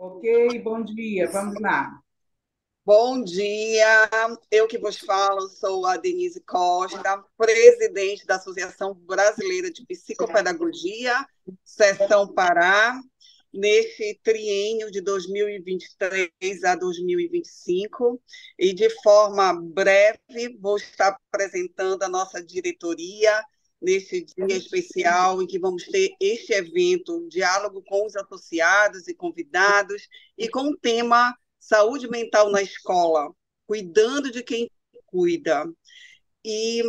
Ok, bom dia, vamos lá. Bom dia, eu que vos falo, sou a Denise Costa, presidente da Associação Brasileira de Psicopedagogia, Seção Pará, neste triênio de 2023 a 2025, e de forma breve vou estar apresentando a nossa diretoria neste dia especial em que vamos ter este evento, diálogo com os associados e convidados, e com o tema Saúde mental na escola, cuidando de quem cuida. E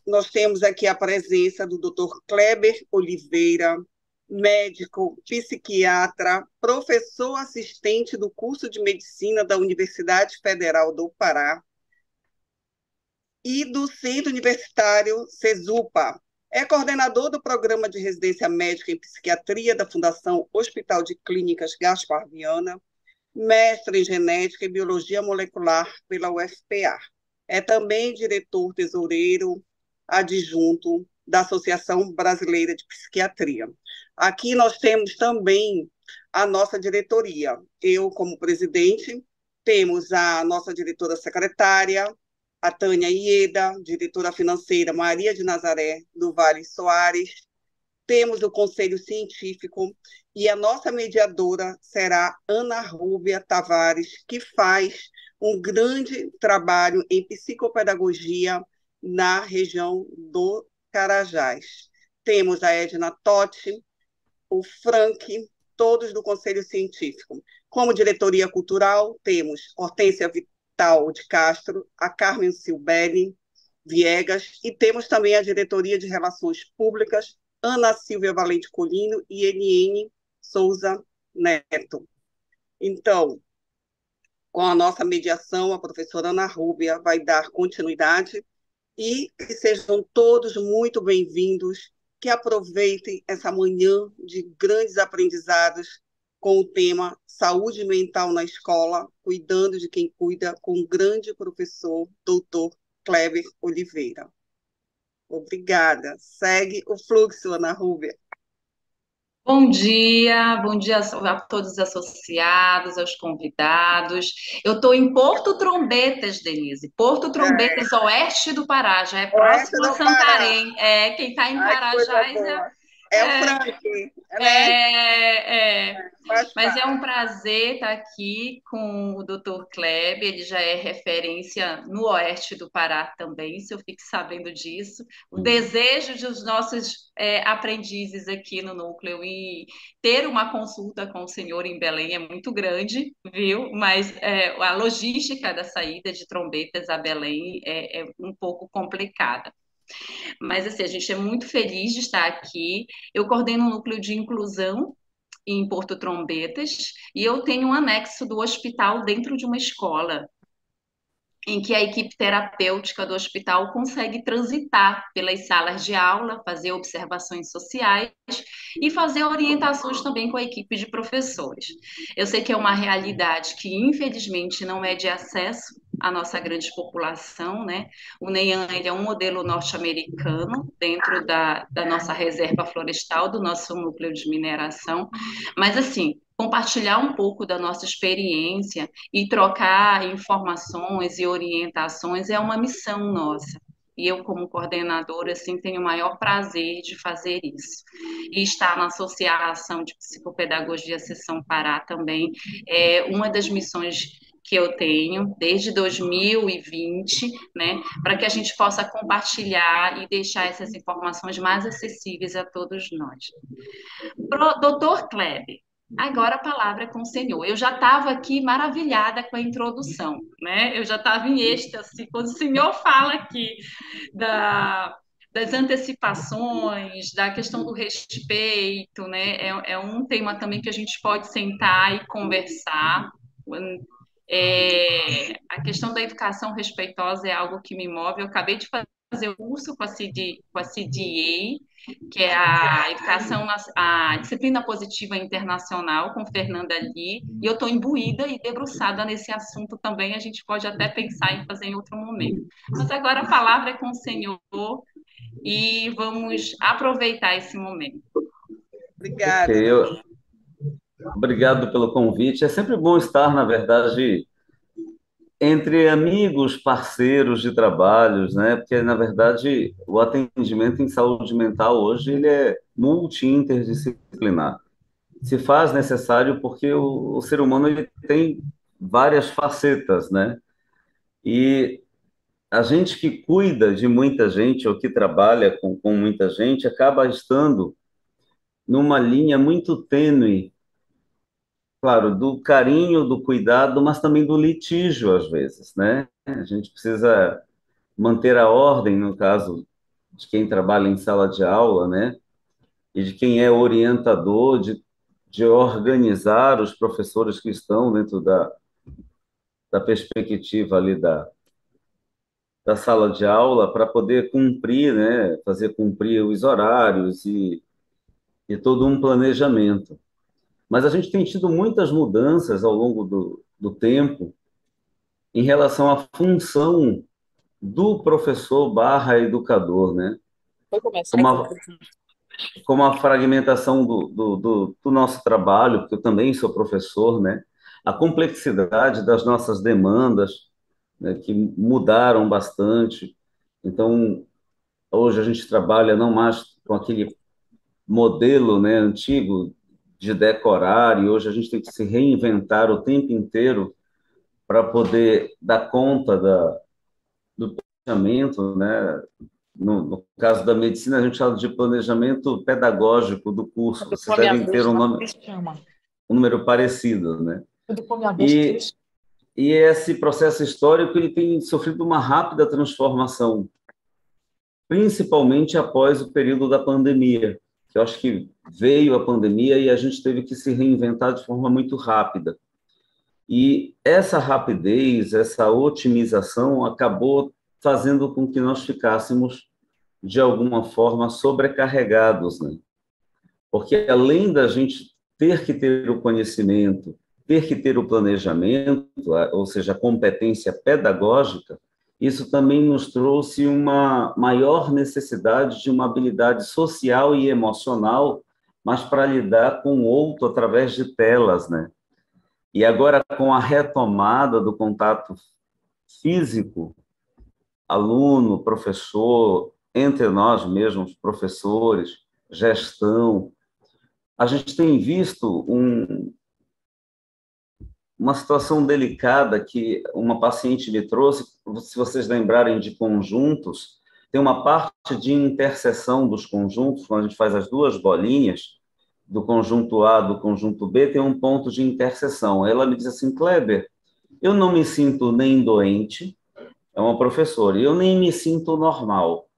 nós temos aqui a presença do Dr. Kleber Oliveira, médico, psiquiatra, professor assistente do curso de medicina da Universidade Federal do Pará e do Centro Universitário CESUPA. É coordenador do programa de residência médica em psiquiatria da Fundação Hospital de Clínicas Gaspar Viana, mestre em genética e biologia molecular pela UFPA. É também diretor tesoureiro adjunto da Associação Brasileira de Psiquiatria. Aqui nós temos também a nossa diretoria. Eu, como presidente, temos a nossa diretora secretária, a Tânia Ieda, diretora financeira Maria de Nazaré do Vale Soares, temos o Conselho Científico e a nossa mediadora será Ana Rúbia Tavares, que faz um grande trabalho em psicopedagogia na região do Carajás. Temos a Edna Totti, o Frank, todos do Conselho Científico. Como diretoria cultural, temos Hortência Vital de Castro, a Carmen Silbelli Viegas, e temos também a diretoria de Relações Públicas, Ana Silvia Valente Colino e Eliene Souza Neto. Então, com a nossa mediação, a professora Ana Rúbia vai dar continuidade e que sejam todos muito bem-vindos, que aproveitem essa manhã de grandes aprendizados com o tema Saúde Mental na Escola, cuidando de quem cuida, com o grande professor, doutor Kleber Oliveira. Obrigada. Segue o fluxo, Ana Rúbia. Bom dia a todos os associados, aos convidados. Eu estou em Porto Trombetas, Denise. Porto É, Trombetas, oeste do Pará, já é oeste próximo a do Pará. Santarém. Quem está em Ai, que coisa Carajás boa. É o é, Frank, né? é. Faz Mas é um parte. prazer estar aqui com o Dr. Kleber, ele já é referência no oeste do Pará também, se eu fique sabendo disso. O desejo dos nossos aprendizes aqui no núcleo e ter uma consulta com o senhor em Belém é muito grande, viu? Mas a logística da saída de Trombetas a Belém é um pouco complicada. Mas assim, a gente é muito feliz de estar aqui. Eu coordeno um núcleo de inclusão em Porto Trombetas, e eu tenho um anexo do hospital dentro de uma escola, em que a equipe terapêutica do hospital consegue transitar pelas salas de aula, fazer observações sociais e fazer orientações também com a equipe de professores. Eu sei que é uma realidade que, infelizmente, não é de acesso à nossa grande população, né? O NEAN, ele é um modelo norte-americano dentro da nossa reserva florestal, do nosso núcleo de mineração, mas, assim, compartilhar um pouco da nossa experiência e trocar informações e orientações é uma missão nossa. E eu, como coordenadora, assim, tenho o maior prazer de fazer isso. E estar na Associação de Psicopedagogia Seção Pará também é uma das missões que eu tenho desde 2020, né, para que a gente possa compartilhar e deixar essas informações mais acessíveis a todos nós. Doutor Kleber, agora a palavra é com o senhor. Eu já estava aqui maravilhada com a introdução, né? Eu já estava em êxtase quando o senhor fala aqui das antecipações, da questão do respeito, né? É um tema também que a gente pode sentar e conversar. A questão da educação respeitosa é algo que me move. Eu acabei de fazer o curso com a CDA, que é a educação, a disciplina positiva internacional, com Fernanda Lee, e eu estou imbuída e debruçada nesse assunto também. A gente pode até pensar em fazer em outro momento. Mas agora a palavra é com o senhor e vamos aproveitar esse momento. Obrigada, Ok, Ana. Obrigado pelo convite. É sempre bom estar, na verdade, entre amigos, parceiros de trabalhos, né? Porque, na verdade, o atendimento em saúde mental hoje ele é multi-interdisciplinar. Se faz necessário porque o ser humano ele tem várias facetas, né? E a gente que cuida de muita gente ou que trabalha com muita gente acaba estando numa linha muito tênue, claro, do carinho, do cuidado, mas também do litígio, às vezes, né? A gente precisa manter a ordem, no caso de quem trabalha em sala de aula, né? E de quem é orientador, de organizar os professores que estão dentro da perspectiva ali da sala de aula para poder cumprir, né? Fazer cumprir os horários e todo um planejamento. Mas a gente tem tido muitas mudanças ao longo do tempo em relação à função do professor barra educador, né? Foi começar Como então. a, como a fragmentação do nosso trabalho, porque eu também sou professor, né? A complexidade das nossas demandas, né, que mudaram bastante. Então, hoje a gente trabalha não mais com aquele modelo, né, antigo de decorar, e hoje a gente tem que se reinventar o tempo inteiro para poder dar conta do planejamento, né? No caso da medicina, a gente fala de planejamento pedagógico do curso. Quando Vocês for minha devem vez, ter como é que se chama? um número parecido, né? Quando for minha vez, E, e esse processo histórico ele tem sofrido uma rápida transformação, principalmente após o período da pandemia, que eu acho que veio a pandemia e a gente teve que se reinventar de forma muito rápida. E essa rapidez, essa otimização acabou fazendo com que nós ficássemos, de alguma forma, sobrecarregados, né? Porque além da gente ter que ter o conhecimento, ter que ter o planejamento, ou seja, a competência pedagógica, isso também nos trouxe uma maior necessidade de uma habilidade social e emocional, mas para lidar com o outro através de telas, né? E agora, com a retomada do contato físico, aluno, professor, entre nós mesmos, professores, gestão, a gente tem visto uma situação delicada que uma paciente me trouxe, se vocês lembrarem de conjuntos, tem uma parte de interseção dos conjuntos, quando a gente faz as duas bolinhas, do conjunto A, do conjunto B, tem um ponto de interseção. Ela me diz assim, Kleber, eu não me sinto nem doente, é uma professora, e eu nem me sinto normal.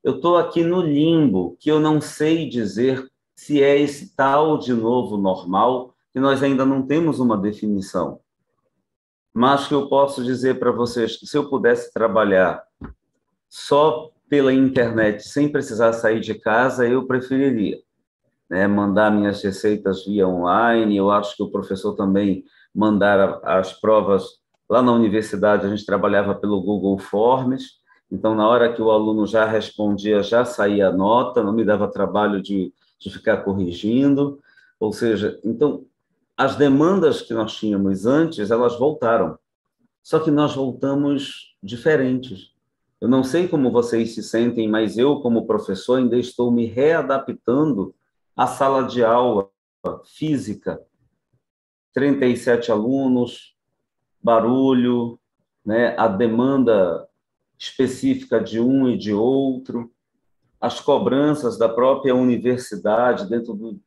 Eu estou aqui no limbo, que eu não sei dizer se é esse tal de novo normal, que nós ainda não temos uma definição. Mas que eu posso dizer para vocês que se eu pudesse trabalhar só pela internet, sem precisar sair de casa, eu preferiria, né? Mandar minhas receitas via online, eu acho que o professor também mandar as provas lá na universidade, a gente trabalhava pelo Google Forms, então na hora que o aluno já respondia, já saía a nota, não me dava trabalho de ficar corrigindo, ou seja, então as demandas que nós tínhamos antes, elas voltaram, só que nós voltamos diferentes. Eu não sei como vocês se sentem, mas eu, como professor, ainda estou me readaptando à sala de aula física, 37 alunos, barulho, né, a demanda específica de um e de outro, as cobranças da própria universidade dentro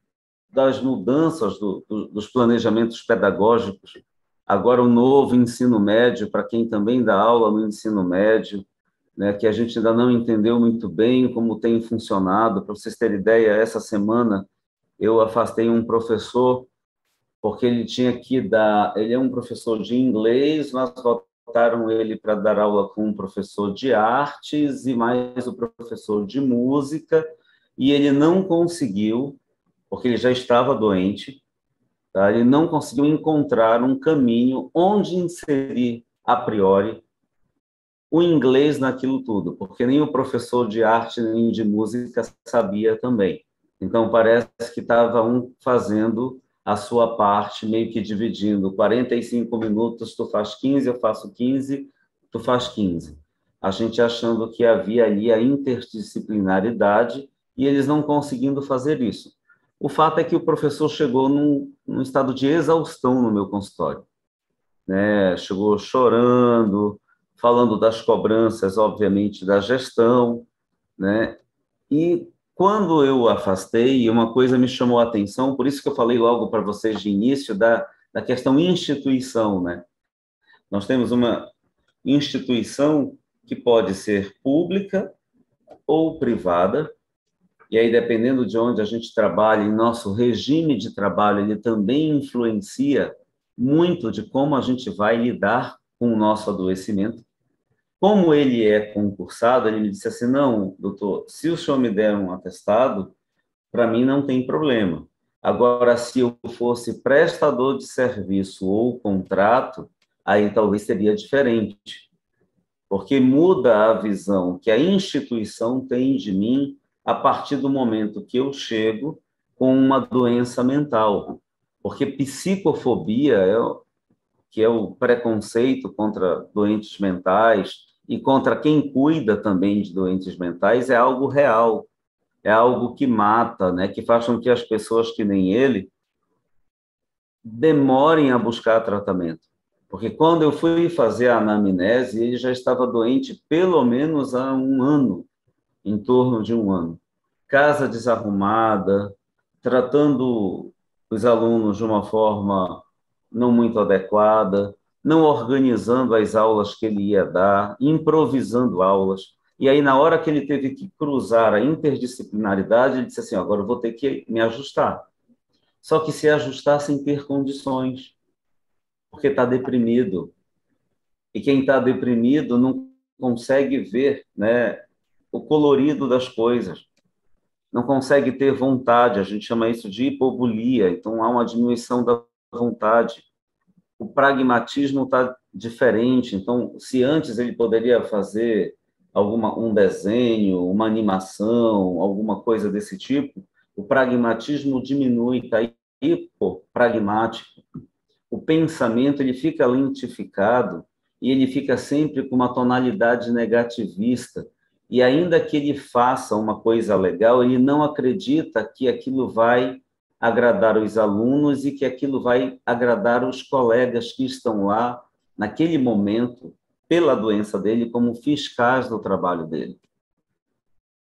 das mudanças dos planejamentos pedagógicos, agora o novo ensino médio, para quem também dá aula no ensino médio, né, que a gente ainda não entendeu muito bem como tem funcionado. Para vocês terem ideia, essa semana eu afastei um professor, porque ele tinha que dar... Ele é um professor de inglês, nós botaram ele para dar aula com um professor de artes e mais o professor de música, e ele não conseguiu, porque ele já estava doente, tá? Ele não conseguiu encontrar um caminho onde inserir, a priori, o inglês naquilo tudo, porque nem o professor de arte nem de música sabia também. Então, parece que estava um fazendo a sua parte, meio que dividindo 45 minutos, tu faz 15, eu faço 15, tu faz 15. A gente achando que havia ali a interdisciplinaridade e eles não conseguindo fazer isso. O fato é que o professor chegou num estado de exaustão no meu consultório, né? Chegou chorando, falando das cobranças, obviamente, da gestão, né? E quando eu o afastei, uma coisa me chamou a atenção, por isso que eu falei logo para vocês de início da questão instituição, né? Nós temos uma instituição que pode ser pública ou privada, e aí, dependendo de onde a gente trabalha, em nosso regime de trabalho, ele também influencia muito de como a gente vai lidar com o nosso adoecimento. Como ele é concursado, ele me disse assim, não, doutor, se o senhor me der um atestado, para mim não tem problema. Agora, se eu fosse prestador de serviço ou contrato, aí talvez seria diferente, porque muda a visão que a instituição tem de mim a partir do momento que eu chego com uma doença mental. Porque psicofobia, que é o preconceito contra doentes mentais e contra quem cuida também de doentes mentais, é algo real, é algo que mata, né? Que faz com que as pessoas que nem ele demorem a buscar tratamento. Porque quando eu fui fazer a anamnese, ele já estava doente pelo menos há um ano, em torno de um ano. Casa desarrumada, tratando os alunos de uma forma não muito adequada, não organizando as aulas que ele ia dar, improvisando aulas. E aí, na hora que ele teve que cruzar a interdisciplinaridade, ele disse assim, agora eu vou ter que me ajustar. Só que se ajustar sem ter condições, porque está deprimido. E quem está deprimido não consegue ver, né, o colorido das coisas, não consegue ter vontade, a gente chama isso de hipobulia, então há uma diminuição da vontade. O pragmatismo está diferente, então se antes ele poderia fazer um desenho, uma animação, alguma coisa desse tipo, o pragmatismo diminui, está hipopragmático. O pensamento ele fica lentificado e ele fica sempre com uma tonalidade negativista. E ainda que ele faça uma coisa legal, ele não acredita que aquilo vai agradar os alunos e que aquilo vai agradar os colegas que estão lá, naquele momento, pela doença dele, como fiscais do trabalho dele.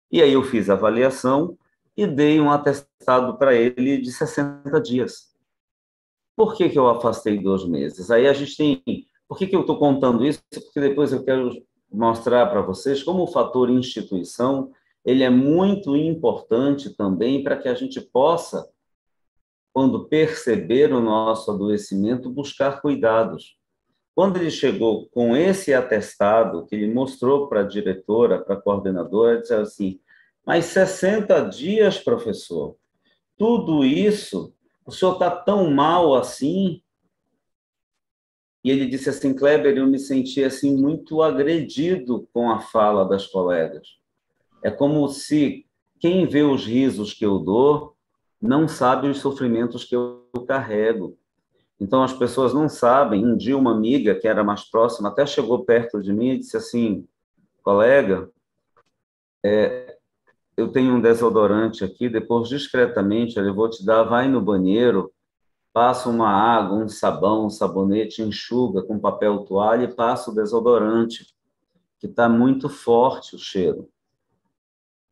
E aí eu fiz a avaliação e dei um atestado para ele de 60 dias. Por que eu afastei 2 meses? Aí a gente tem... Por que eu estou contando isso? Porque depois eu quero mostrar para vocês como o fator instituição ele é muito importante também para que a gente possa, quando perceber o nosso adoecimento, buscar cuidados. Quando ele chegou com esse atestado, que ele mostrou para a diretora, para a coordenadora, ele disse assim, mas 60 dias, professor, tudo isso, o senhor está tão mal assim? E ele disse assim, Kleber, eu me senti assim muito agredido com a fala das colegas. É como se quem vê os risos que eu dou não sabe os sofrimentos que eu carrego. Então, as pessoas não sabem. Um dia, uma amiga que era mais próxima até chegou perto de mim e disse assim, colega, eu tenho um desodorante aqui, depois, discretamente, eu vou te dar, vai no banheiro, passa uma água, um sabão, um sabonete, enxuga com papel toalha e passa o desodorante, que está muito forte o cheiro.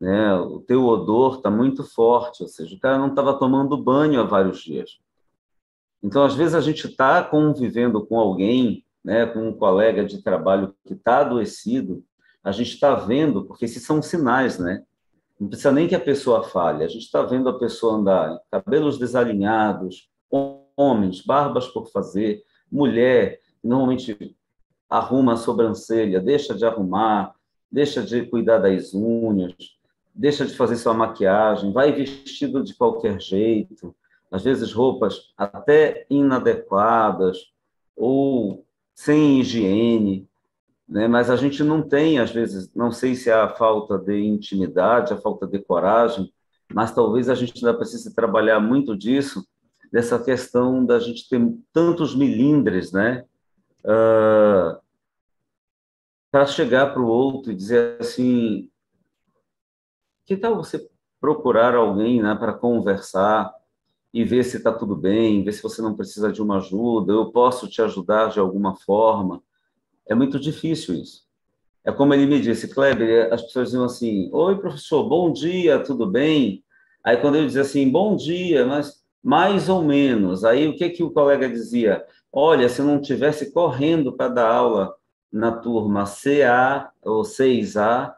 Né? O teu odor está muito forte, ou seja, o cara não estava tomando banho há vários dias. Então, às vezes, a gente está convivendo com alguém, né, com um colega de trabalho que está adoecido, a gente está vendo, porque esses são sinais, né? Não precisa nem que a pessoa fale, a gente está vendo a pessoa andar, cabelos desalinhados, homens, barbas por fazer, mulher, normalmente arruma a sobrancelha, deixa de arrumar, deixa de cuidar das unhas, deixa de fazer sua maquiagem, vai vestido de qualquer jeito, às vezes roupas até inadequadas ou sem higiene, né? Mas a gente não tem, às vezes, não sei se é a falta de intimidade, a falta de coragem, mas talvez a gente ainda precise trabalhar muito disso, dessa questão da gente ter tantos milindres, né? Para chegar para o outro e dizer assim, que tal você procurar alguém, né, para conversar e ver se está tudo bem, ver se você não precisa de uma ajuda, eu posso te ajudar de alguma forma. É muito difícil isso. É como ele me disse, Kleber, as pessoas diziam assim, oi, professor, bom dia, tudo bem? Aí, quando eu dizia assim, bom dia, mas mais ou menos, aí o que que o colega dizia? Olha, se eu não estivesse correndo para dar aula na turma CA ou 6A,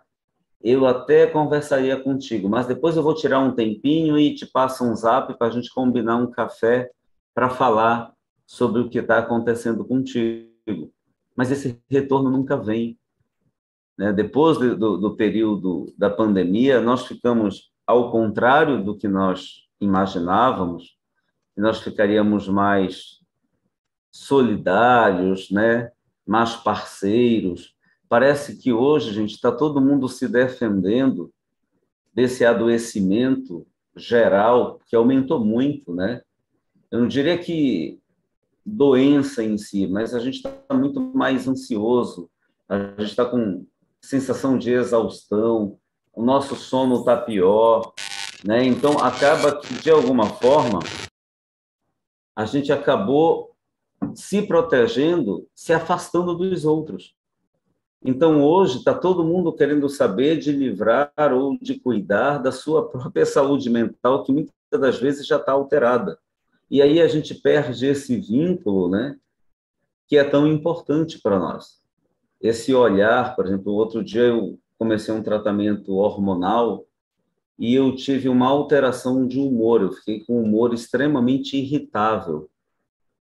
eu até conversaria contigo, mas depois eu vou tirar um tempinho e te passo um zap para a gente combinar um café para falar sobre o que está acontecendo contigo. Mas esse retorno nunca vem, né? Depois do período da pandemia, nós ficamos ao contrário do que nós imaginávamos, e nós ficaríamos mais solidários, né? Mais parceiros. Parece que hoje, gente, está todo mundo se defendendo desse adoecimento geral, que aumentou muito, né? Eu não diria que doença em si, mas a gente está muito mais ansioso, a gente está com sensação de exaustão, o nosso sono está pior, né? Então, acaba que, de alguma forma, a gente acabou se protegendo, se afastando dos outros. Então, hoje, está todo mundo querendo saber de livrar ou de cuidar da sua própria saúde mental, que muitas das vezes já está alterada. E aí a gente perde esse vínculo, né, que é tão importante para nós. Esse olhar, por exemplo, outro dia eu comecei um tratamento hormonal e eu tive uma alteração de humor, eu fiquei com um humor extremamente irritável.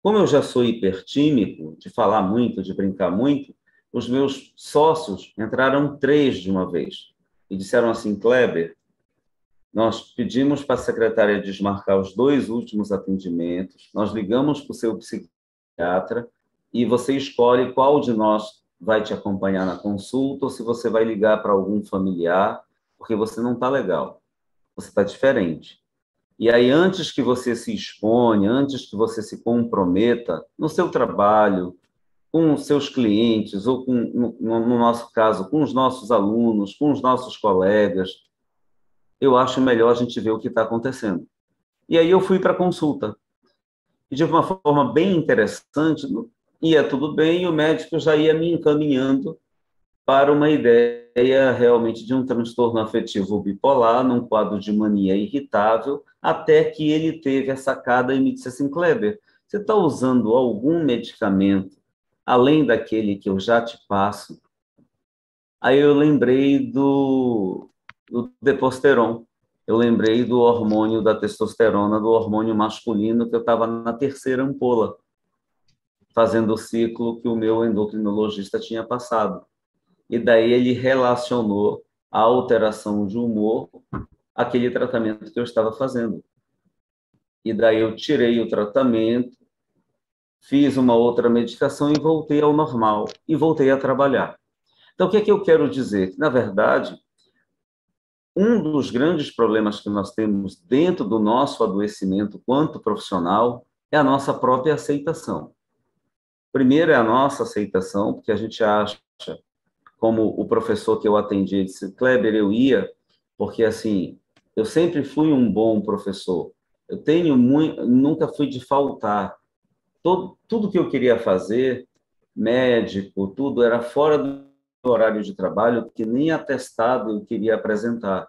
Como eu já sou hipertímico, de falar muito, de brincar muito, os meus sócios entraram 3 de uma vez e disseram assim, Kleber, nós pedimos para a secretária desmarcar os 2 últimos atendimentos, nós ligamos para o seu psiquiatra e você escolhe qual de nós vai te acompanhar na consulta ou se você vai ligar para algum familiar, porque você não está legal, você está diferente. E aí, antes que você se exponha, antes que você se comprometa no seu trabalho, com os seus clientes, ou com, no nosso caso, com os nossos alunos, com os nossos colegas, eu acho melhor a gente ver o que está acontecendo. E aí eu fui para a consulta. E de uma forma bem interessante, ia tudo bem, e o médico já ia me encaminhando para uma ideia realmente de um transtorno afetivo bipolar, num quadro de mania irritável, até que ele teve a sacada e me disse assim, Kleber, você está usando algum medicamento além daquele que eu já te passo? Aí eu lembrei do Deposteron, eu lembrei do hormônio da testosterona, do hormônio masculino, que eu estava na 3ª ampola, fazendo o ciclo que o meu endocrinologista tinha passado. E daí ele relacionou a alteração de humor àquele tratamento que eu estava fazendo. E daí eu tirei o tratamento, fiz uma outra medicação e voltei ao normal, e voltei a trabalhar. Então, o que é que eu quero dizer? Na verdade, um dos grandes problemas que nós temos dentro do nosso adoecimento quanto profissional é a nossa própria aceitação. Primeiro é a nossa aceitação, porque a gente acha, como o professor que eu atendi disse, Kleber, eu ia, porque assim, eu sempre fui um bom professor, eu tenho nunca fui de faltar. Tudo que eu queria fazer, médico, tudo era fora do horário de trabalho, que nem atestado eu queria apresentar.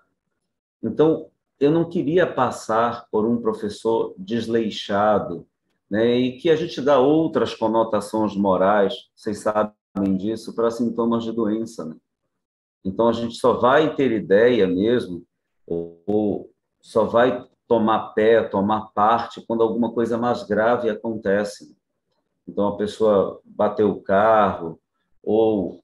Então, eu não queria passar por um professor desleixado, né, e que a gente dá outras conotações morais, vocês sabem disso, para sintomas de doença, né? Então, a gente só vai ter ideia mesmo, ou só vai tomar pé, tomar parte, quando alguma coisa mais grave acontece. Então, a pessoa bateu o carro, ou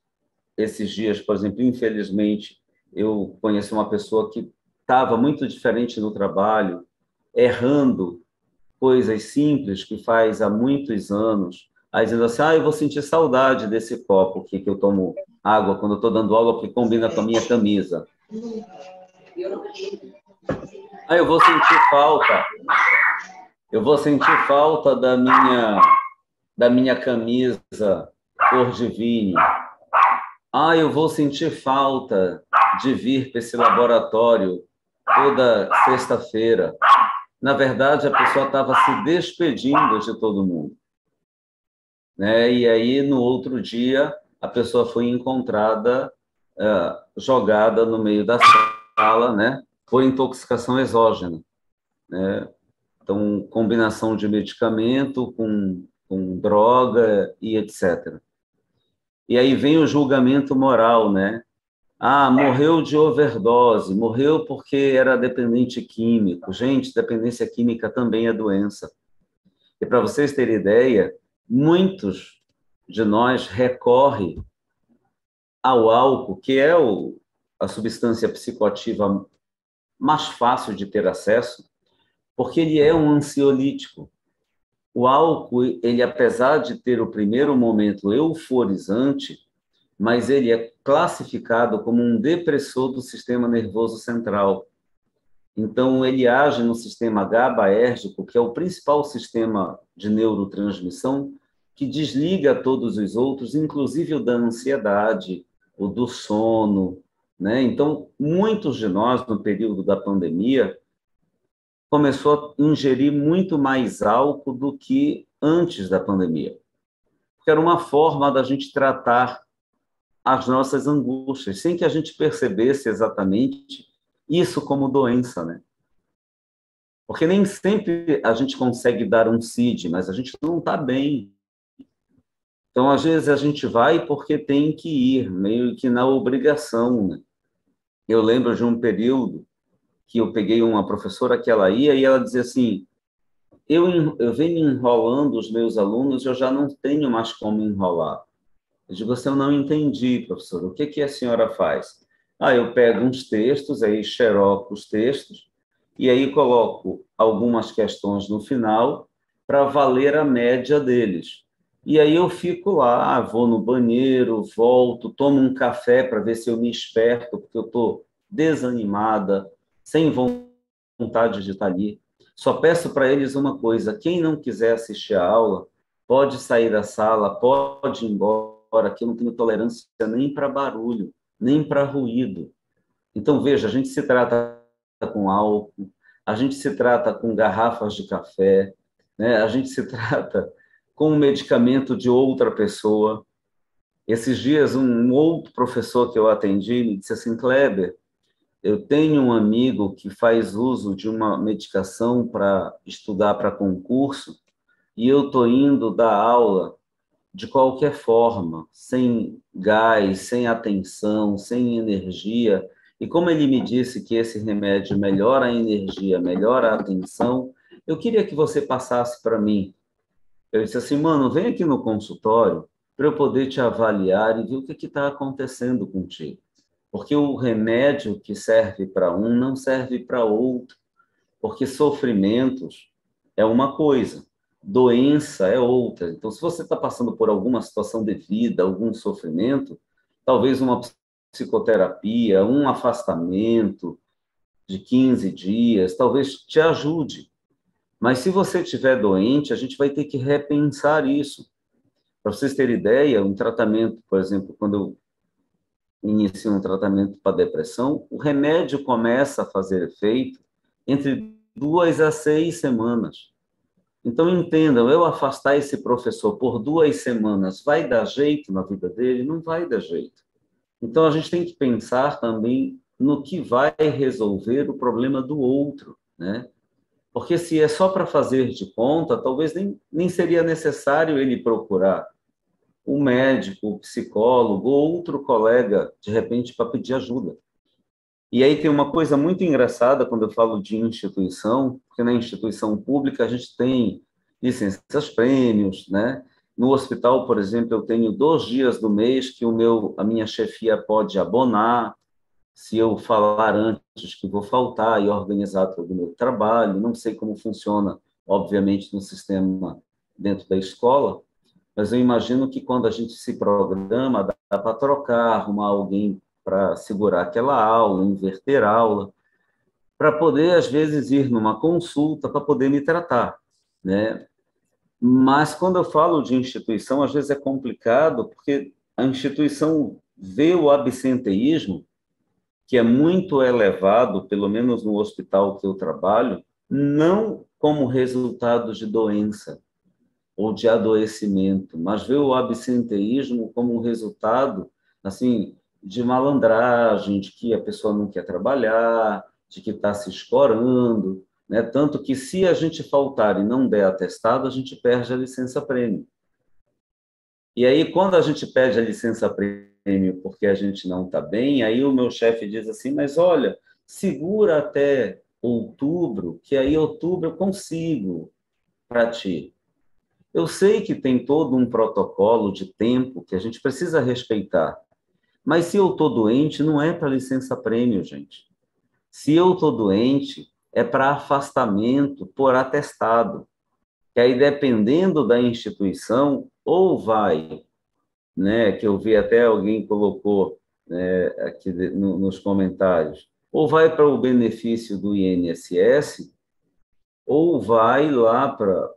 esses dias, por exemplo, infelizmente, eu conheci uma pessoa que estava muito diferente no trabalho, errando coisas simples que faz há muitos anos, aí dizendo assim, eu vou sentir saudade desse copo aqui que eu tomo água quando eu estou dando aula, porque combina com a minha camisa. Aí eu vou sentir falta Eu vou sentir falta da minha camisa cor de vinho. Ah, eu vou sentir falta de vir para esse laboratório toda sexta-feira. Na verdade, a pessoa estava se despedindo de todo mundo, né? E aí, no outro dia, a pessoa foi encontrada jogada no meio da sala, né? Por intoxicação exógena, né? Então, combinação de medicamento com droga e etc. E aí vem o julgamento moral, né? Ah, morreu de overdose, morreu porque era dependente químico. Gente, dependência química também é doença. E para vocês terem ideia, muitos de nós recorrem ao álcool, que é a substância psicoativa mais fácil de ter acesso, porque ele é um ansiolítico. O álcool, ele, apesar de ter o primeiro momento euforizante, mas ele é classificado como um depressor do sistema nervoso central. Então, ele age no sistema GABAérgico, que é o principal sistema de neurotransmissão, que desliga todos os outros, inclusive o da ansiedade, o do sono, né? Então, muitos de nós, no período da pandemia, começou a ingerir muito mais álcool do que antes da pandemia. Porque era uma forma da gente tratar as nossas angústias, sem que a gente percebesse exatamente isso como doença, né? Porque nem sempre a gente consegue dar um CID, mas a gente não está bem. Então, às vezes, a gente vai porque tem que ir, meio que na obrigação, né? Eu lembro de um período que eu peguei uma professora que ela ia e ela dizia assim, eu venho enrolando os meus alunos, eu já não tenho mais como enrolar. Eu digo, eu não entendi, professor, o que a senhora faz? Ah, eu pego uns textos, aí xeroco os textos, e aí coloco algumas questões no final para valer a média deles. E aí eu fico lá, vou no banheiro, volto, tomo um café para ver se eu me esperto, porque eu estou desanimada, sem vontade de estar ali. Só peço para eles uma coisa, quem não quiser assistir a aula, pode sair da sala, pode ir embora, que eu não tenho tolerância nem para barulho, nem para ruído. Então, veja, a gente se trata com álcool, a gente se trata com garrafas de café, né? A gente se trata com o medicamento de outra pessoa. Esses dias, um outro professor que eu atendi me disse assim, Kleber, eu tenho um amigo que faz uso de uma medicação para estudar para concurso e eu estou indo dar aula de qualquer forma, sem gás, sem atenção, sem energia. E como ele me disse que esse remédio melhora a energia, melhora a atenção, eu queria que você passasse para mim. Eu disse assim, mano, vem aqui no consultório para eu poder te avaliar e ver o que está acontecendo contigo. Porque o remédio que serve para um não serve para outro. Porque sofrimentos é uma coisa, doença é outra. Então, se você está passando por alguma situação de vida, algum sofrimento, talvez uma psicoterapia, um afastamento de 15 dias, talvez te ajude. Mas se você estiver doente, a gente vai ter que repensar isso. Para vocês terem ideia, um tratamento, por exemplo, quando eu inicio um tratamento para depressão, o remédio começa a fazer efeito entre 2 a 6 semanas. Então, entendam, eu afastar esse professor por 2 semanas vai dar jeito na vida dele? Não vai dar jeito. Então, a gente tem que pensar também no que vai resolver o problema do outro, né? Porque se é só para fazer de conta, talvez nem seria necessário ele procurar o médico, o psicólogo, ou outro colega, de repente, para pedir ajuda. E aí tem uma coisa muito engraçada quando eu falo de instituição, porque na instituição pública a gente tem licenças prêmios, né? No hospital, por exemplo, eu tenho 2 dias do mês que a minha chefia pode abonar, se eu falar antes que vou faltar e organizar todo o meu trabalho. Não sei como funciona, obviamente, no sistema dentro da escola, mas eu imagino que quando a gente se programa, dá para trocar, arrumar alguém para segurar aquela aula, inverter aula, para poder, às vezes, ir numa consulta para poder me tratar. né? Mas quando eu falo de instituição, às vezes é complicado, porque a instituição vê o absenteísmo, que é muito elevado, pelo menos no hospital que eu trabalho, não como resultado de doença ou de adoecimento, mas vê o absenteísmo como um resultado, assim, de malandragem, de que a pessoa não quer trabalhar, de que está se escorando, né? Tanto que se a gente faltar e não der atestado, a gente perde a licença-prêmio. E aí, quando a gente pede a licença-prêmio porque a gente não está bem, aí o meu chefe diz assim, mas olha, segura até outubro, que aí outubro eu consigo para ti. Eu sei que tem todo um protocolo de tempo que a gente precisa respeitar, mas se eu estou doente, não é para licença-prêmio, gente. Se eu estou doente, é para afastamento por atestado, que aí, dependendo da instituição, ou vai, né, que eu vi até alguém colocou, né, aqui nos comentários, ou vai para o benefício do INSS, ou vai lá para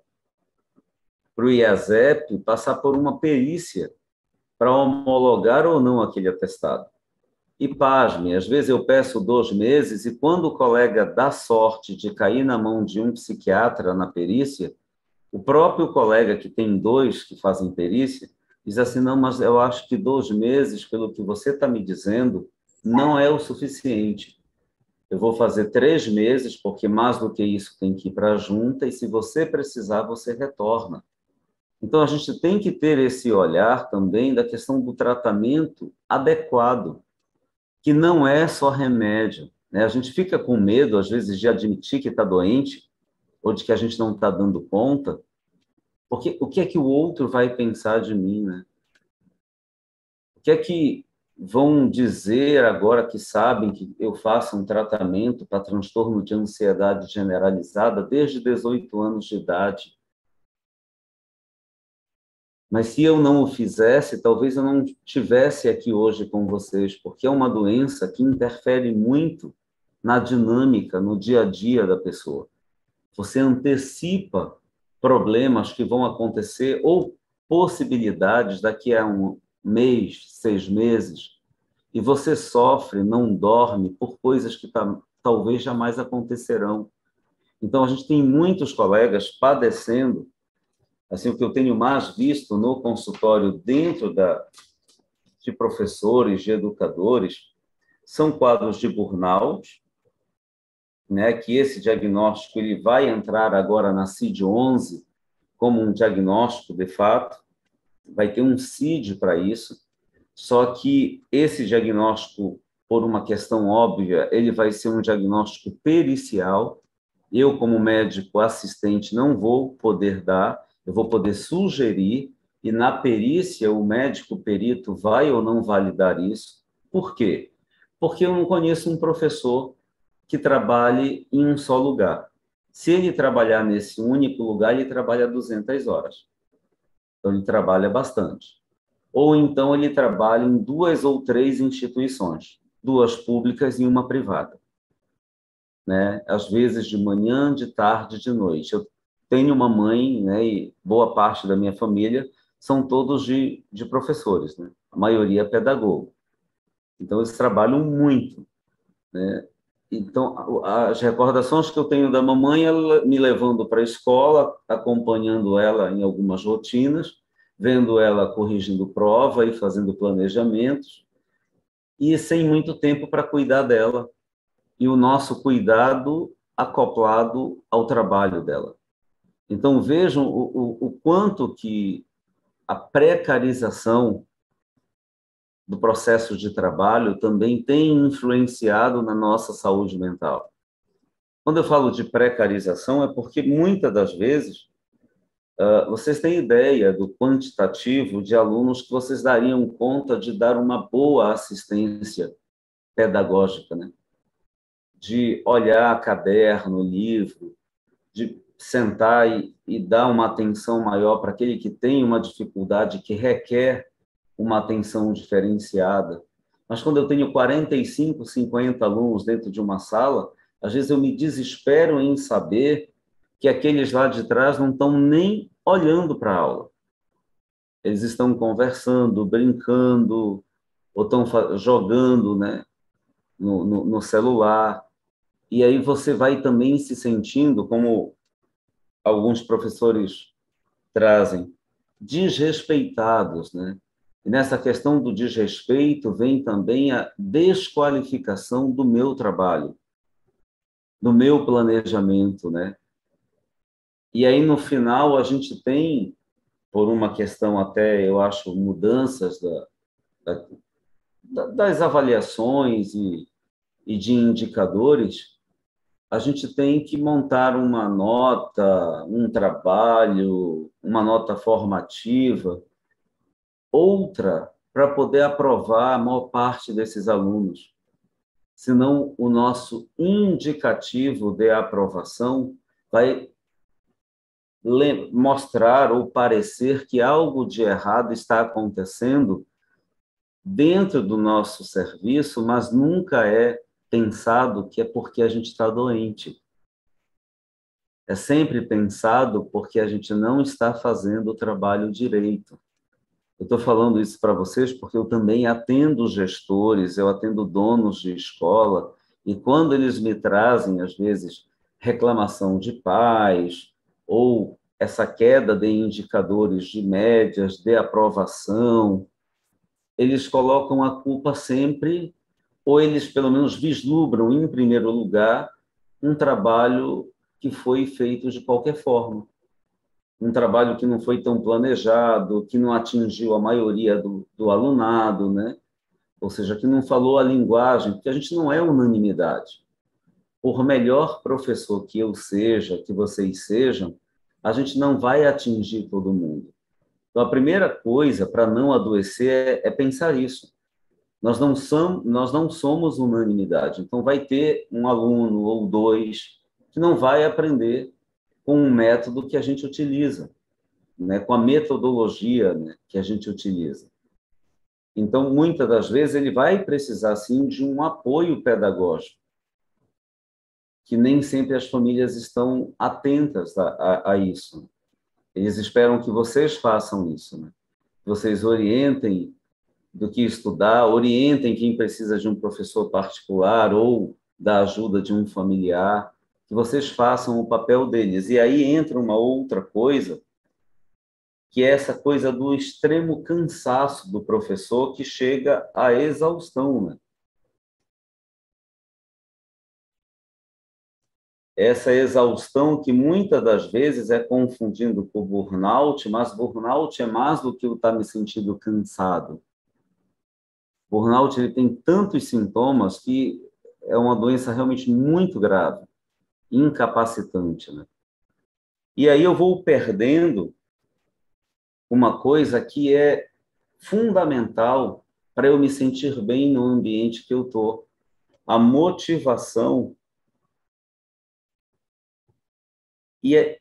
o IASEP passar por uma perícia para homologar ou não aquele atestado. E pasme, às vezes eu peço 2 meses e quando o colega dá sorte de cair na mão de um psiquiatra na perícia, o próprio colega que tem 2 que fazem perícia diz assim, não, mas eu acho que 2 meses, pelo que você está me dizendo, não é o suficiente. Eu vou fazer 3 meses, porque mais do que isso tem que ir para a junta, e se você precisar, você retorna. Então, a gente tem que ter esse olhar também da questão do tratamento adequado, que não é só remédio, né? A gente fica com medo, às vezes, de admitir que está doente, ou de que a gente não está dando conta, porque o que é que o outro vai pensar de mim, né? O que é que vão dizer agora que sabem que eu faço um tratamento para transtorno de ansiedade generalizada desde 18 anos de idade? Mas se eu não o fizesse, talvez eu não estivesse aqui hoje com vocês, porque é uma doença que interfere muito na dinâmica, no dia a dia da pessoa. Você antecipa problemas que vão acontecer ou possibilidades daqui a 1 mês, 6 meses, e você sofre, não dorme por coisas que talvez jamais acontecerão. Então, a gente tem muitos colegas padecendo. Assim, o que eu tenho mais visto no consultório dentro de professores, de educadores, são quadros de burnout, né, que esse diagnóstico ele vai entrar agora na CID-11 como um diagnóstico de fato, vai ter um CID para isso, só que esse diagnóstico, por uma questão óbvia, ele vai ser um diagnóstico pericial. Eu, como médico assistente, não vou poder dar, eu vou poder sugerir, e na perícia o médico perito vai ou não validar isso. Por quê? Porque eu não conheço um professor que trabalhe em um só lugar. Se ele trabalhar nesse único lugar, ele trabalha 200 horas. Então, ele trabalha bastante. Ou então ele trabalha em 2 ou 3 instituições, 2 públicas e uma privada, né? Às vezes de manhã, de tarde, de noite. Eu tenho uma mãe, né, e boa parte da minha família são todos de professores, né? A maioria é pedagogo. Então, eles trabalham muito, né? Então, as recordações que eu tenho da mamãe, ela me levando para a escola, acompanhando ela em algumas rotinas, vendo ela corrigindo prova e fazendo planejamentos, e sem muito tempo para cuidar dela. E o nosso cuidado acoplado ao trabalho dela. Então, vejam o quanto que a precarização do processo de trabalho também tem influenciado na nossa saúde mental. Quando eu falo de precarização, é porque muitas das vezes vocês têm ideia do quantitativo de alunos que vocês dariam conta de dar uma boa assistência pedagógica, né? De olhar caderno, livro, de sentar e dar uma atenção maior para aquele que tem uma dificuldade que requer uma atenção diferenciada. Mas quando eu tenho 45, 50 alunos dentro de uma sala, às vezes eu me desespero em saber que aqueles lá de trás não estão nem olhando para a aula. Eles estão conversando, brincando, ou estão jogando, né, no celular. E aí você vai também se sentindo, como alguns professores trazem, desrespeitados, né? E nessa questão do desrespeito vem também a desqualificação do meu trabalho, do meu planejamento, né? E aí, no final, a gente tem, por uma questão até, eu acho, mudanças das avaliações e de indicadores, a gente tem que montar uma nota, um trabalho, uma nota formativa, outra para poder aprovar a maior parte desses alunos. Senão, o nosso indicativo de aprovação vai mostrar ou parecer que algo de errado está acontecendo dentro do nosso serviço, mas nunca é pensado que é porque a gente está doente. É sempre pensado porque a gente não está fazendo o trabalho direito. Eu estou falando isso para vocês porque eu também atendo gestores, eu atendo donos de escola, e quando eles me trazem, às vezes, reclamação de pais, ou essa queda de indicadores de médias, de aprovação, eles colocam a culpa sempre, ou eles pelo menos vislumbram, em primeiro lugar, um trabalho que foi feito de qualquer forma. Um trabalho que não foi tão planejado, que não atingiu a maioria do alunado, né? Ou seja, que não falou a linguagem, porque a gente não é unanimidade. Por melhor professor que eu seja, que vocês sejam, a gente não vai atingir todo mundo. Então, a primeira coisa para não adoecer é pensar isso. Nós não somos unanimidade. Então, vai ter um aluno ou dois que não vai aprender com um método que a gente utiliza, né? Com a metodologia, né, que a gente utiliza. Então, muitas das vezes, ele vai precisar, sim, de um apoio pedagógico, que nem sempre as famílias estão atentas a isso. Eles esperam que vocês façam isso, né? Vocês orientem do que estudar, orientem quem precisa de um professor particular ou da ajuda de um familiar, que vocês façam o papel deles. E aí entra uma outra coisa, que é essa coisa do extremo cansaço do professor, que chega à exaustão, né? Essa exaustão que muitas das vezes é confundido com burnout, mas burnout é mais do que eu estar me sentindo cansado. Burnout ele tem tantos sintomas que é uma doença realmente muito grave, incapacitante, né? E aí eu vou perdendo uma coisa que é fundamental para eu me sentir bem no ambiente que eu estou. A motivação. E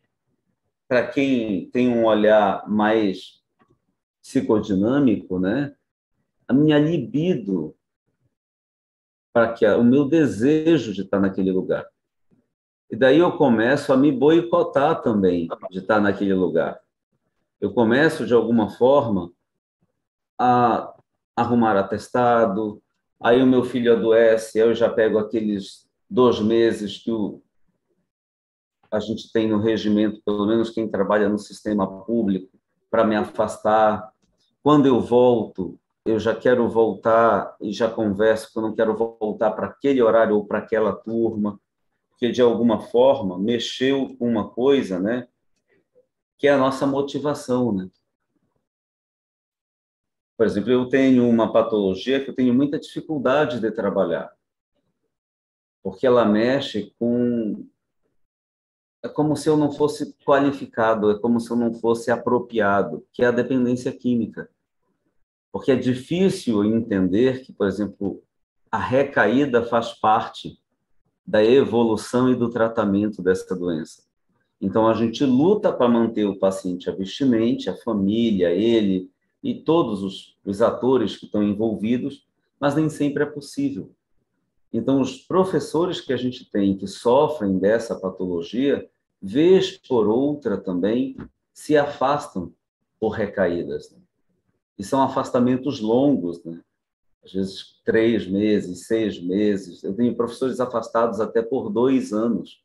para quem tem um olhar mais psicodinâmico, né? A minha libido, para que o meu desejo de estar naquele lugar. E daí eu começo a me boicotar também de estar naquele lugar. Eu começo, de alguma forma, a arrumar atestado, aí o meu filho adoece, eu já pego aqueles 2 meses que a gente tem no regimento, pelo menos quem trabalha no sistema público, para me afastar. Quando eu volto, eu já quero voltar e já converso que eu não quero voltar para aquele horário ou para aquela turma, porque, de alguma forma, mexeu com uma coisa, né, que é a nossa motivação, né? Por exemplo, eu tenho uma patologia que eu tenho muita dificuldade de trabalhar, porque ela mexe com... É como se eu não fosse qualificado, é como se eu não fosse apropriado, que é a dependência química. Porque é difícil entender que, por exemplo, a recaída faz parte da evolução e do tratamento dessa doença. Então, a gente luta para manter o paciente abstinente, a família, ele e todos os atores que estão envolvidos, mas nem sempre é possível. Então, os professores que a gente tem que sofrem dessa patologia, vez por outra também, se afastam por recaídas, né? E são afastamentos longos, né? Às vezes 3 meses, 6 meses. Eu tenho professores afastados até por 2 anos,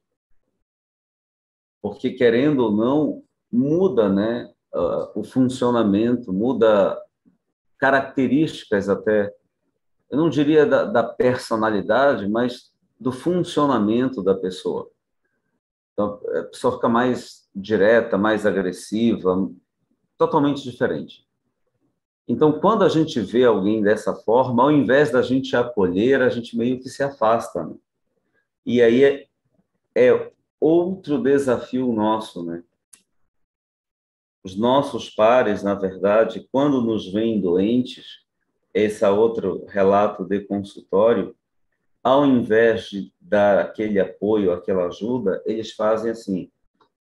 porque, querendo ou não, muda, né, o funcionamento, muda características até, eu não diria da personalidade, mas do funcionamento da pessoa. Então, a pessoa fica mais direta, mais agressiva, totalmente diferente. Então, quando a gente vê alguém dessa forma, ao invés da gente acolher, a gente meio que se afasta, né? E aí é outro desafio nosso, né? Os nossos pares, na verdade, quando nos veem doentes, esse é outro relato de consultório, ao invés de dar aquele apoio, aquela ajuda, eles fazem assim: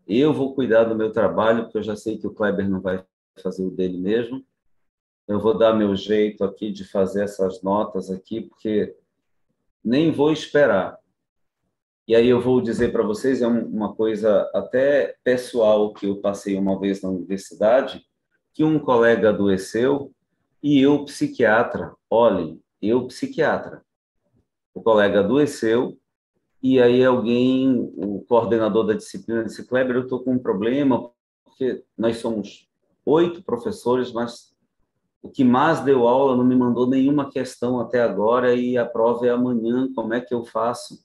eu vou cuidar do meu trabalho, porque eu já sei que o Kleber não vai fazer o dele mesmo, eu vou dar meu jeito aqui de fazer essas notas aqui, porque nem vou esperar. E aí eu vou dizer para vocês, é uma coisa até pessoal que eu passei uma vez na universidade, que um colega adoeceu e eu, psiquiatra, olhem, eu, psiquiatra, o colega adoeceu e aí alguém, o coordenador da disciplina, disse: Kleber, eu estou com um problema, porque nós somos 8 professores, mas o que mais deu aula não me mandou nenhuma questão até agora e a prova é amanhã, como é que eu faço?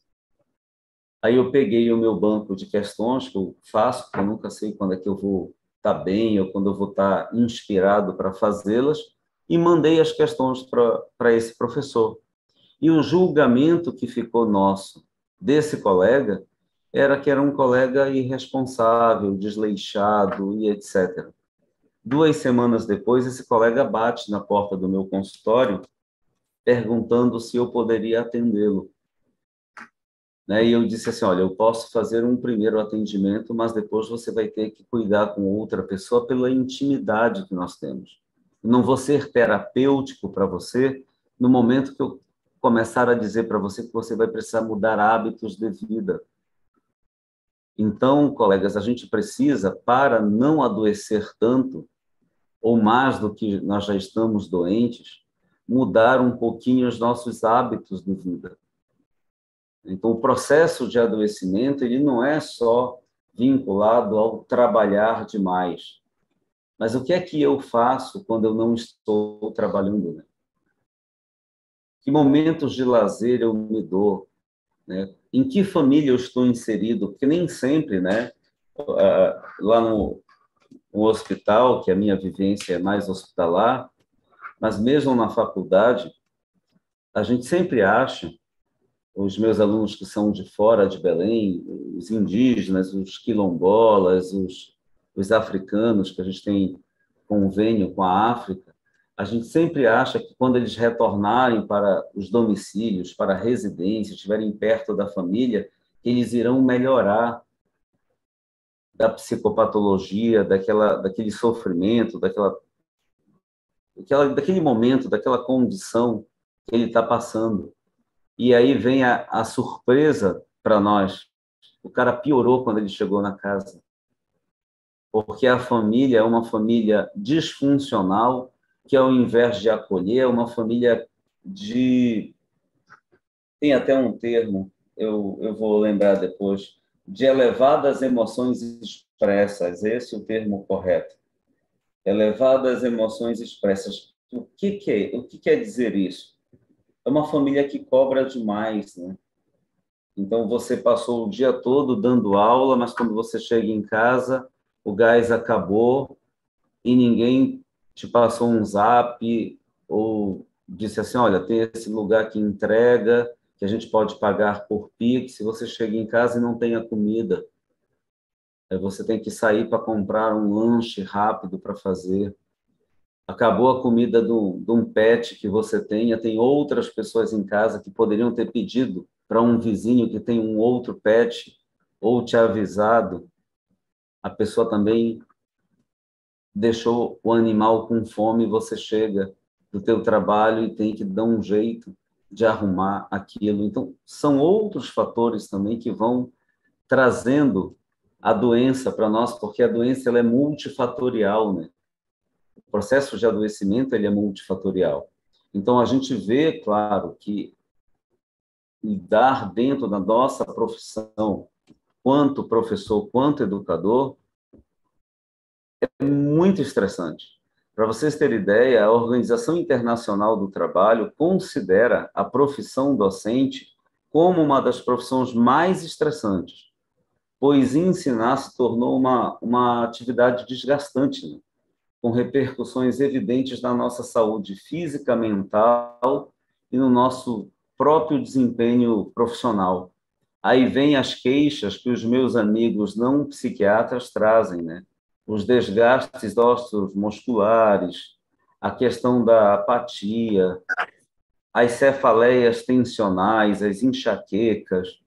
Aí eu peguei o meu banco de questões que eu faço, porque eu nunca sei quando é que eu vou estar bem ou quando eu vou estar inspirado para fazê-las, e mandei as questões para esse professor. E o julgamento que ficou nosso desse colega era que era um colega irresponsável, desleixado e etc. 2 semanas depois, esse colega bate na porta do meu consultório perguntando se eu poderia atendê-lo, né? E eu disse assim: olha, eu posso fazer um primeiro atendimento, mas depois você vai ter que cuidar com outra pessoa pela intimidade que nós temos. Eu não vou ser terapêutico para você no momento que eu começar a dizer para você que você vai precisar mudar hábitos de vida. Então, colegas, a gente precisa, para não adoecer tanto, ou mais do que nós já estamos doentes, mudar um pouquinho os nossos hábitos de vida. Então, o processo de adoecimento, ele não é só vinculado ao trabalhar demais. Mas o que é que eu faço quando eu não estou trabalhando, né? Que momentos de lazer eu me dou, né? Em que família eu estou inserido? Porque nem sempre, né? Lá no hospital, que a minha vivência é mais hospitalar, mas mesmo na faculdade, a gente sempre acha, os meus alunos que são de fora de Belém, os indígenas, os quilombolas, os africanos, que a gente tem convênio com a África, a gente sempre acha que quando eles retornarem para os domicílios, para a residência, estiverem perto da família, que eles irão melhorar da psicopatologia, daquele sofrimento, daquele momento, daquela condição que ele está passando. E aí vem a surpresa para nós. O cara piorou quando ele chegou na casa. Porque a família é uma família disfuncional, que ao invés de acolher, é uma família de... Tem até um termo, eu vou lembrar depois, de elevadas emoções expressas. Esse é o termo correto. Elevadas emoções expressas. O que quer dizer isso? É uma família que cobra demais, né? Então, você passou o dia todo dando aula, mas quando você chega em casa, o gás acabou e ninguém te passou um zap ou disse assim: olha, tem esse lugar que entrega, que a gente pode pagar por Pix. Se você chega em casa e não tem a comida, aí você tem que sair para comprar um lanche rápido para fazer. Acabou a comida de um pet que você tenha, tem outras pessoas em casa que poderiam ter pedido para um vizinho que tem um outro pet, ou te avisado. A pessoa também deixou o animal com fome, você chega do teu trabalho e tem que dar um jeito de arrumar aquilo. Então, são outros fatores também que vão trazendo a doença para nós, porque a doença ela é multifatorial, né? O processo de adoecimento ele é multifatorial. Então, a gente vê, claro, que lidar dentro da nossa profissão, quanto professor, quanto educador, é muito estressante. Para vocês terem ideia, a Organização Internacional do Trabalho considera a profissão docente como uma das profissões mais estressantes, pois ensinar se tornou uma atividade desgastante, né? Com repercussões evidentes na nossa saúde física, mental e no nosso próprio desempenho profissional. Aí vem as queixas que os meus amigos não psiquiatras trazem, né? Os desgastes ósseos musculares, a questão da apatia, as cefaleias tensionais, as enxaquecas,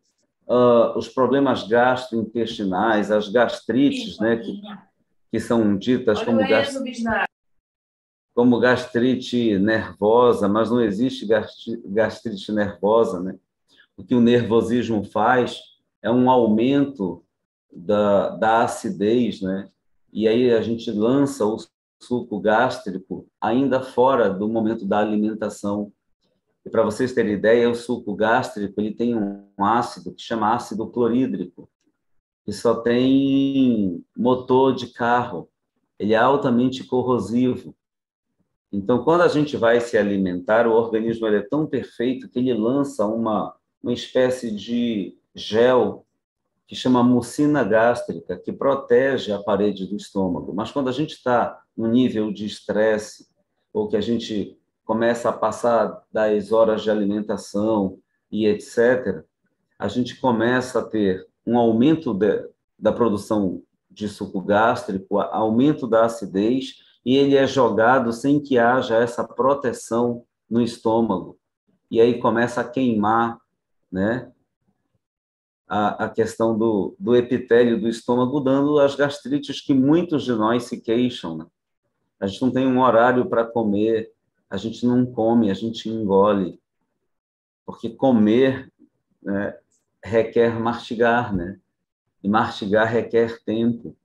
os problemas gastrointestinais, as gastrites, né, que são ditas como gastrite nervosa, mas não existe gastrite nervosa, né? O que o nervosismo faz é um aumento da acidez, né? E aí a gente lança o suco gástrico ainda fora do momento da alimentação. E para vocês terem ideia, o suco gástrico ele tem um ácido que chama ácido clorídrico, que só tem motor de carro. Ele é altamente corrosivo. Então, quando a gente vai se alimentar, o organismo ele é tão perfeito que ele lança uma espécie de gel que chama mucina gástrica, que protege a parede do estômago. Mas quando a gente está no nível de estresse, ou que a gente começa a passar das horas de alimentação e etc., a gente começa a ter um aumento da produção de suco gástrico, aumento da acidez, e ele é jogado sem que haja essa proteção no estômago. E aí começa a queimar, né, a questão do epitélio do estômago, dando as gastrites que muitos de nós se queixam, né? A gente não tem um horário para comer, a gente não come, a gente engole, porque comer, né, requer mastigar, né? E mastigar requer tempo.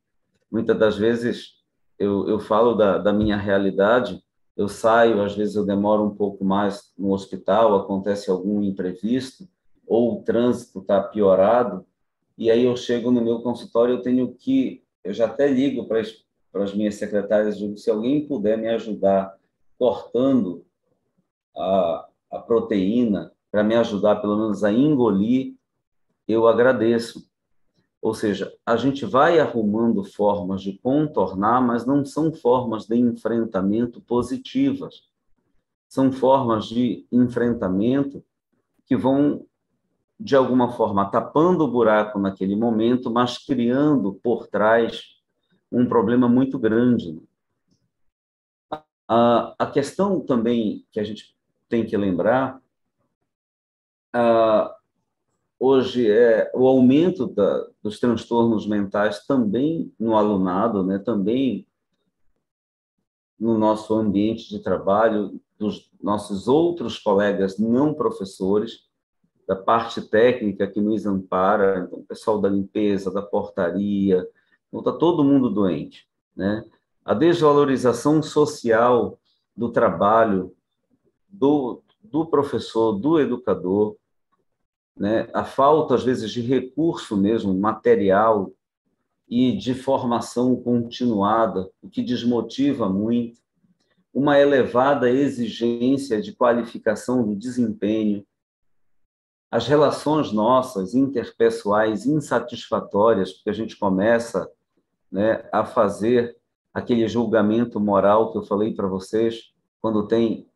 Muitas das vezes eu falo da minha realidade, eu saio, às vezes eu demoro um pouco mais no hospital, acontece algum imprevisto, ou o trânsito está piorado, e aí eu chego no meu consultório, eu já até ligo para as minhas secretárias, digo, se alguém puder me ajudar cortando a proteína, para me ajudar pelo menos a engolir, eu agradeço. Ou seja, a gente vai arrumando formas de contornar, mas não são formas de enfrentamento positivas. São formas de enfrentamento que vão, de alguma forma, tapando o buraco naquele momento, mas criando por trás um problema muito grande. A questão também que a gente tem que lembrar, hoje é o aumento dos transtornos mentais também no alunado, né? Também no nosso ambiente de trabalho, dos nossos outros colegas não professores, da parte técnica que nos ampara, então, o pessoal da limpeza, da portaria, então está todo mundo doente, né? A desvalorização social do trabalho do professor, do educador, né? A falta, às vezes, de recurso mesmo, material e de formação continuada, o que desmotiva muito, uma elevada exigência de qualificação do desempenho, as relações nossas interpessoais insatisfatórias, porque a gente começa, né, a fazer aquele julgamento moral que eu falei para vocês, quando tem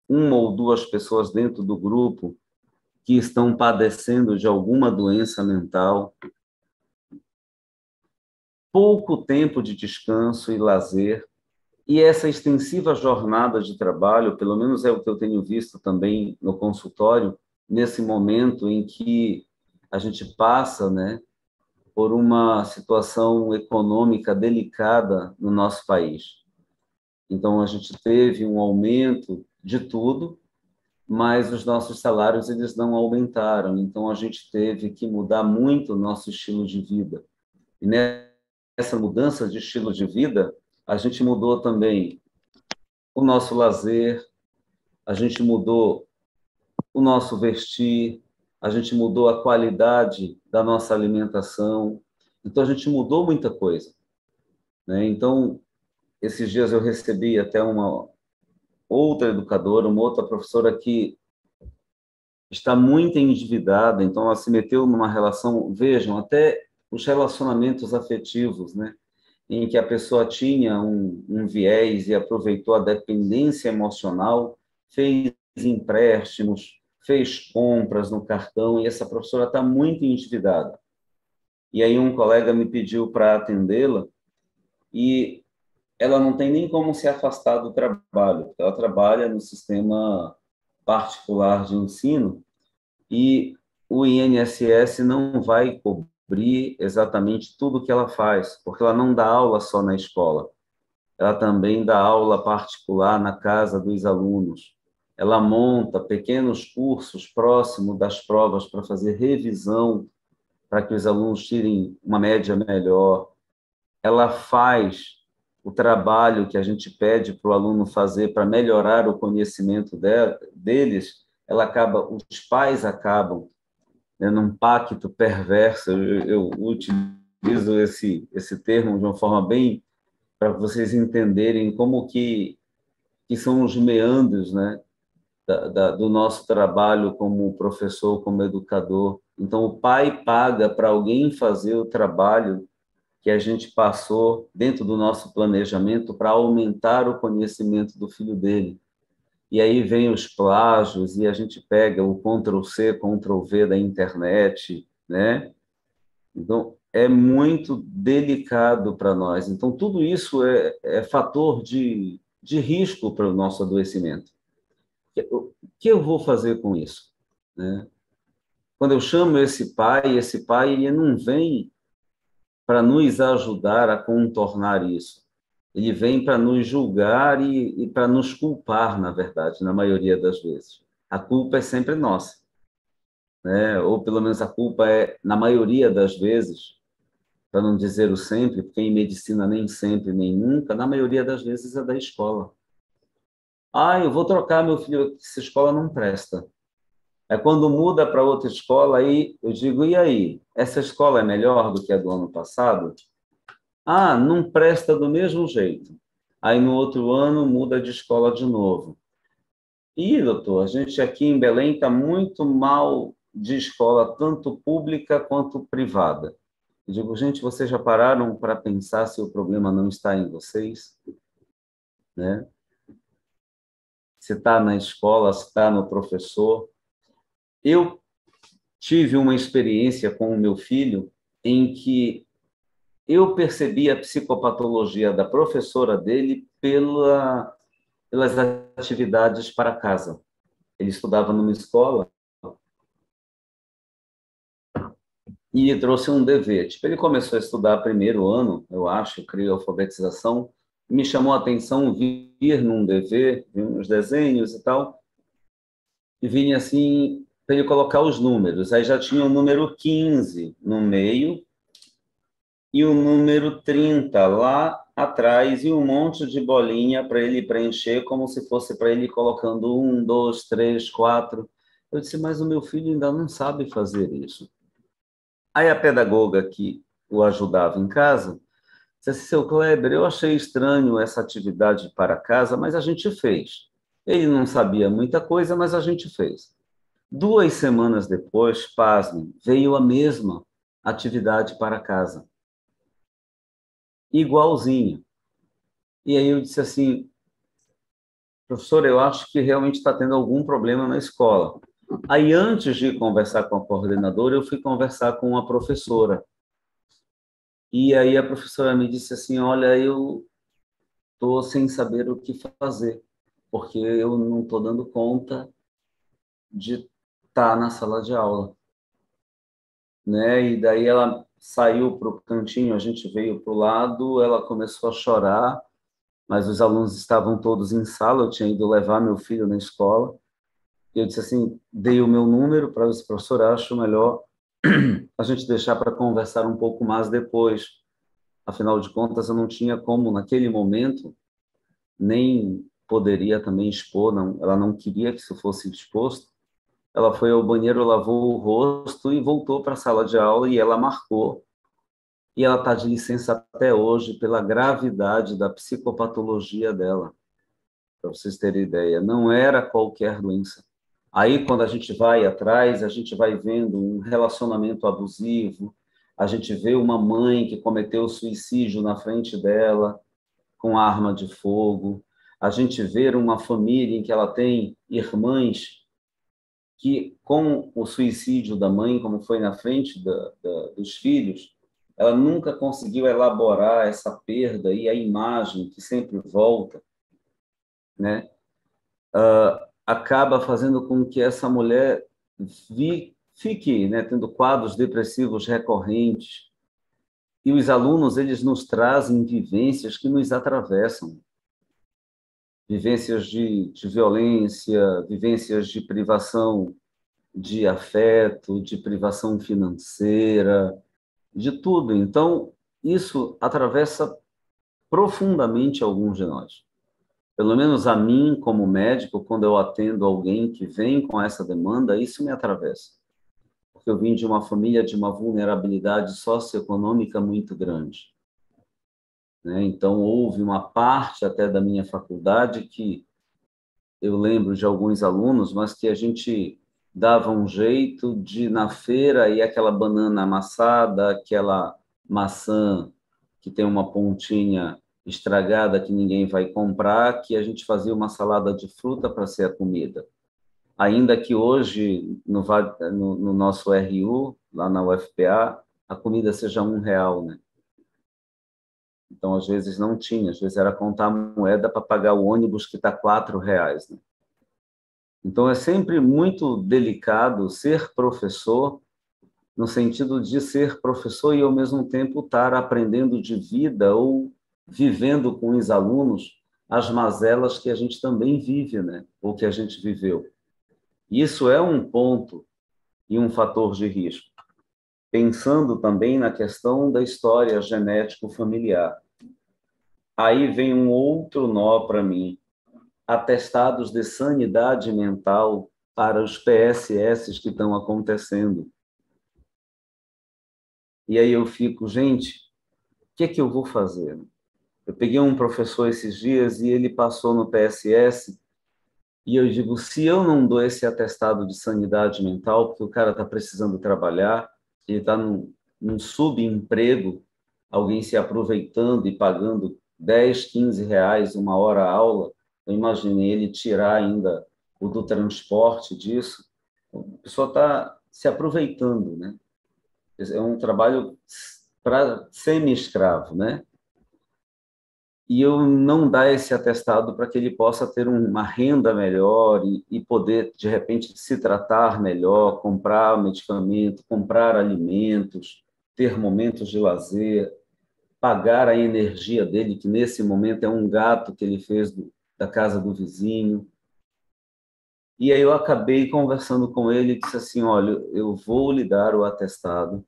uma ou duas pessoas dentro do grupo que estão padecendo de alguma doença mental, pouco tempo de descanso e lazer, e essa extensiva jornada de trabalho, pelo menos é o que eu tenho visto também no consultório, nesse momento em que a gente passa, né, por uma situação econômica delicada no nosso país. Então, a gente teve um aumento de tudo, mas os nossos salários eles não aumentaram. Então, a gente teve que mudar muito o nosso estilo de vida. E nessa mudança de estilo de vida, a gente mudou também o nosso lazer, a gente mudou o nosso vestir, a gente mudou a qualidade da nossa alimentação. Então, a gente mudou muita coisa, né? Então, esses dias eu recebi até uma outra educadora, uma outra professora que está muito endividada, então ela se meteu numa relação, vejam, até os relacionamentos afetivos, né? Em que a pessoa tinha um viés e aproveitou a dependência emocional, fez empréstimos, fez compras no cartão, e essa professora está muito endividada. E aí um colega me pediu para atendê-la, e ela não tem nem como se afastar do trabalho, porque ela trabalha no sistema particular de ensino, e o INSS não vai cobrir exatamente tudo que ela faz, porque ela não dá aula só na escola, ela também dá aula particular na casa dos alunos. Ela monta pequenos cursos próximo das provas para fazer revisão, para que os alunos tirem uma média melhor. Ela faz o trabalho que a gente pede para o aluno fazer para melhorar o conhecimento deles, os pais acabam, né, num pacto perverso. Eu utilizo esse termo de uma forma bem para vocês entenderem como que são os meandros, né, do nosso trabalho como professor, como educador. Então, o pai paga para alguém fazer o trabalho que a gente passou dentro do nosso planejamento para aumentar o conhecimento do filho dele. E aí vem os plágios, e a gente pega o Ctrl+C, Ctrl+V da internet, né? Então, é muito delicado para nós. Então, tudo isso é fator de risco para o nosso adoecimento. O que eu vou fazer com isso, né? Quando eu chamo esse pai ele não vem para nos ajudar a contornar isso. Ele vem para nos julgar e para nos culpar, na verdade, na maioria das vezes. A culpa é sempre nossa, né? Ou pelo menos a culpa é, na maioria das vezes, para não dizer o sempre, porque em medicina nem sempre, nem nunca, na maioria das vezes é da escola. Eu vou trocar meu filho, essa escola não presta. É quando muda para outra escola, aí eu digo, e aí? Essa escola é melhor do que a do ano passado? Não presta do mesmo jeito. Aí no outro ano muda de escola de novo. Doutor, a gente aqui em Belém está muito mal de escola, tanto pública quanto privada. Eu digo, gente, vocês já pararam para pensar se o problema não está em vocês? Né? Se está na escola, se está no professor. Eu tive uma experiência com o meu filho em que eu percebi a psicopatologia da professora dele pelas atividades para casa. Ele estudava numa escola e trouxe um dever. Ele começou a estudar primeiro ano, eu acho, criou alfabetização, me chamou a atenção vir num dever, vir uns desenhos e tal, e vinha assim, para ele colocar os números. Aí já tinha o número 15 no meio, e o número 30 lá atrás, e um monte de bolinha para ele preencher, como se fosse para ele colocando 1, 2, 3, 4. Eu disse, mas o meu filho ainda não sabe fazer isso. Aí a pedagoga que o ajudava em casa disse assim, seu Kleber, eu achei estranho essa atividade para casa, mas a gente fez. Ele não sabia muita coisa, mas a gente fez. 2 semanas depois, pasmem, veio a mesma atividade para casa. Igualzinho. E aí eu disse assim, professor, eu acho que realmente está tendo algum problema na escola. Aí, antes de conversar com a coordenadora, eu fui conversar com uma professora. E aí a professora me disse assim, olha, eu estou sem saber o que fazer, porque eu não estou dando conta de estar na sala de aula. Né? E daí ela saiu para o cantinho, a gente veio para o lado, ela começou a chorar, mas os alunos estavam todos em sala, eu tinha ido levar meu filho na escola, e eu disse assim, dei o meu número para o professor, acho melhor a gente deixar para conversar um pouco mais depois. Afinal de contas, eu não tinha como, naquele momento, nem poderia também expor, não, ela não queria que isso fosse exposto. Ela foi ao banheiro, lavou o rosto e voltou para a sala de aula e ela marcou. E ela está de licença até hoje pela gravidade da psicopatologia dela, para vocês terem ideia. Não era qualquer doença. Aí, quando a gente vai atrás, a gente vai vendo um relacionamento abusivo, a gente vê uma mãe que cometeu suicídio na frente dela, com arma de fogo, a gente vê uma família em que ela tem irmãs que, com o suicídio da mãe, como foi na frente dos filhos, ela nunca conseguiu elaborar essa perda e a imagem que sempre volta, né? Acaba fazendo com que essa mulher fique, né, tendo quadros depressivos recorrentes. E os alunos, eles nos trazem vivências que nos atravessam. Vivências de violência, vivências de privação de afeto, de privação financeira, de tudo. Então, isso atravessa profundamente alguns de nós. Pelo menos a mim, como médico, quando eu atendo alguém que vem com essa demanda, isso me atravessa. Porque eu vim de uma família de uma vulnerabilidade socioeconômica muito grande, né? Então, houve uma parte até da minha faculdade que eu lembro de alguns alunos, mas que a gente dava um jeito de, na feira, ir aquela banana amassada, aquela maçã que tem uma pontinha estragada que ninguém vai comprar, que a gente fazia uma salada de fruta para ser a comida. Ainda que hoje, no nosso RU, lá na UFPA, a comida seja R$ 1, né? Então, às vezes, não tinha. Às vezes, era contar moeda para pagar o ônibus que está R$ 4, né? Então, é sempre muito delicado ser professor, no sentido de ser professor e, ao mesmo tempo, estar aprendendo de vida ou vivendo com os alunos as mazelas que a gente também vive, né? Ou que a gente viveu. Isso é um ponto e um fator de risco. Pensando também na questão da história genético-familiar. Aí vem um outro nó para mim. Atestados de sanidade mental para os PSS que estão acontecendo. E aí eu fico, gente, o que é que eu vou fazer? Eu peguei um professor esses dias e ele passou no PSS e eu digo, se eu não dou esse atestado de sanidade mental, porque o cara está precisando trabalhar, ele está num subemprego, alguém se aproveitando e pagando 10, 15 reais uma hora aula, eu imaginei ele tirar ainda o do transporte disso, a pessoa está se aproveitando, né? É um trabalho para semi-escravo, né? E eu não dar esse atestado para que ele possa ter uma renda melhor e poder, de repente, se tratar melhor, comprar medicamento, comprar alimentos, ter momentos de lazer, pagar a energia dele, que nesse momento é um gato que ele fez da casa do vizinho. E aí eu acabei conversando com ele e disse assim, olha, eu vou lhe dar o atestado,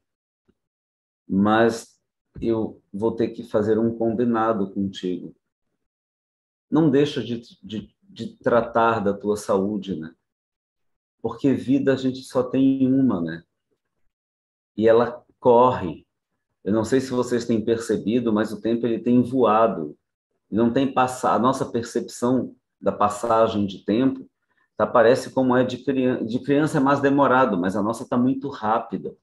mas eu vou ter que fazer um combinado contigo. Não deixa de tratar da tua saúde, né? Porque vida a gente só tem uma, né? E ela corre. Eu não sei se vocês têm percebido, mas o tempo ele tem voado. Não tem passado. A nossa percepção da passagem de tempo parece como é de criança. De criança é mais demorado, mas a nossa está muito rápida.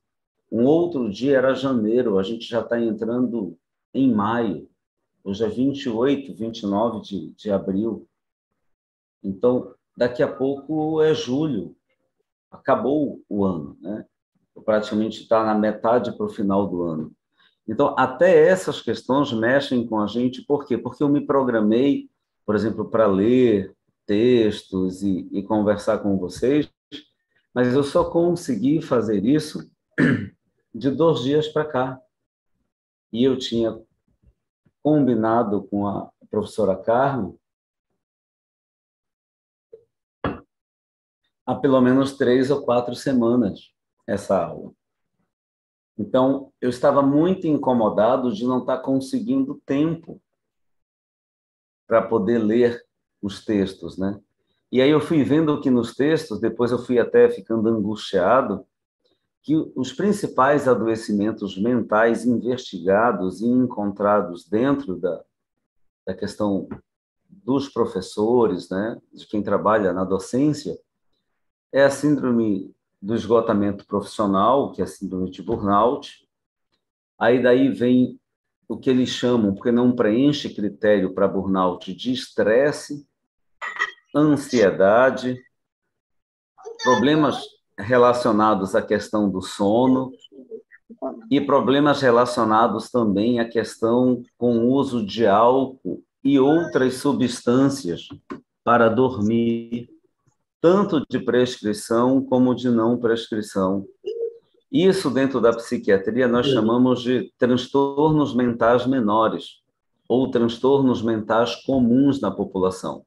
Um outro dia era janeiro, a gente já está entrando em maio. Hoje é 28, 29 de abril. Então, daqui a pouco é julho. Acabou o ano, né? Praticamente está na metade para o final do ano. Então, até essas questões mexem com a gente. Por quê? Porque eu me programei, por exemplo, para ler textos e conversar com vocês, mas eu só consegui fazer isso de 2 dias para cá. E eu tinha combinado com a professora Carmen há pelo menos 3 ou 4 semanas essa aula. Então, eu estava muito incomodado de não estar conseguindo tempo para poder ler os textos, né? E aí eu fui vendo que nos textos, depois eu fui até ficando angustiado, que os principais adoecimentos mentais investigados e encontrados dentro da questão dos professores, né, de quem trabalha na docência, é a síndrome do esgotamento profissional, que é a síndrome de burnout. Aí daí vem o que eles chamam, porque não preenche critério para burnout, de estresse, ansiedade, problemas relacionados à questão do sono e problemas relacionados também à questão com o uso de álcool e outras substâncias para dormir, tanto de prescrição como de não prescrição. Isso, dentro da psiquiatria, nós chamamos de transtornos mentais menores ou transtornos mentais comuns na população.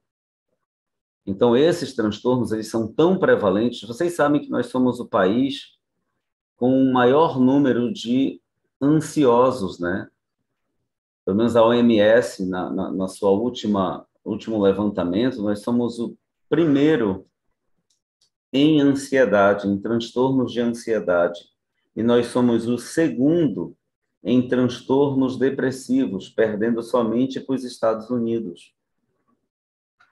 Então, esses transtornos eles são tão prevalentes. Vocês sabem que nós somos o país com o maior número de ansiosos, né? Pelo menos a OMS, na sua último levantamento, nós somos o primeiro em ansiedade, em transtornos de ansiedade. E nós somos o segundo em transtornos depressivos, perdendo somente para os Estados Unidos.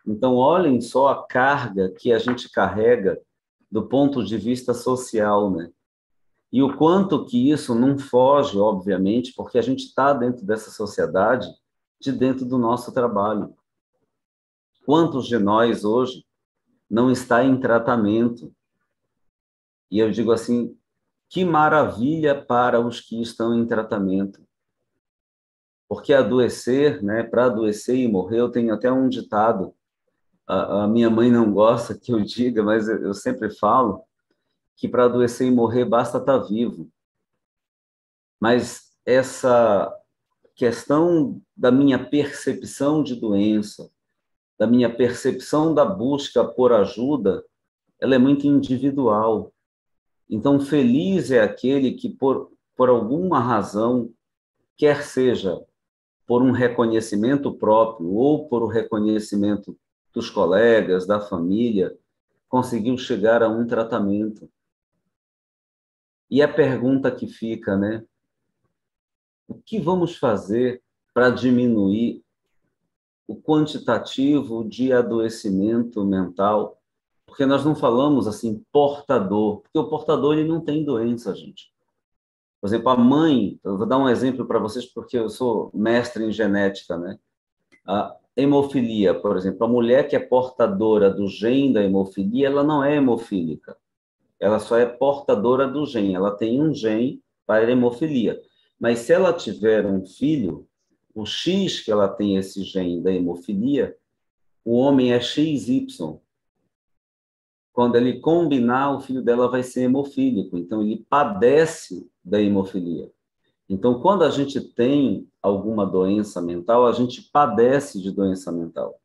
Então, olhem só a carga que a gente carrega do ponto de vista social, né? E o quanto que isso não foge, obviamente, porque a gente está dentro dessa sociedade, de dentro do nosso trabalho. Quantos de nós hoje não está em tratamento? E eu digo assim, que maravilha para os que estão em tratamento. Porque adoecer, né, para adoecer e morrer, eu tenho até um ditado, a minha mãe não gosta que eu diga, mas eu sempre falo, que para adoecer e morrer basta estar vivo. Mas essa questão da minha percepção de doença, da minha percepção da busca por ajuda, ela é muito individual. Então, feliz é aquele que, por alguma razão, quer seja por um reconhecimento próprio ou por um reconhecimento dos colegas, da família, conseguiu chegar a um tratamento. E a pergunta que fica, né? O que vamos fazer para diminuir o quantitativo de adoecimento mental? Porque nós não falamos assim portador, porque o portador ele não tem doença, gente. Por exemplo, a mãe, eu vou dar um exemplo para vocês porque eu sou mestre em genética, né? A hemofilia, por exemplo, a mulher que é portadora do gene da hemofilia, ela não é hemofílica. Ela só é portadora do gene, ela tem um gene para a hemofilia. Mas se ela tiver um filho, o X que ela tem esse gene da hemofilia, o homem é XY. Quando ele combinar, o filho dela vai ser hemofílico. Então, ele padece da hemofilia. Então, quando a gente tem alguma doença mental, a gente padece de doença mental.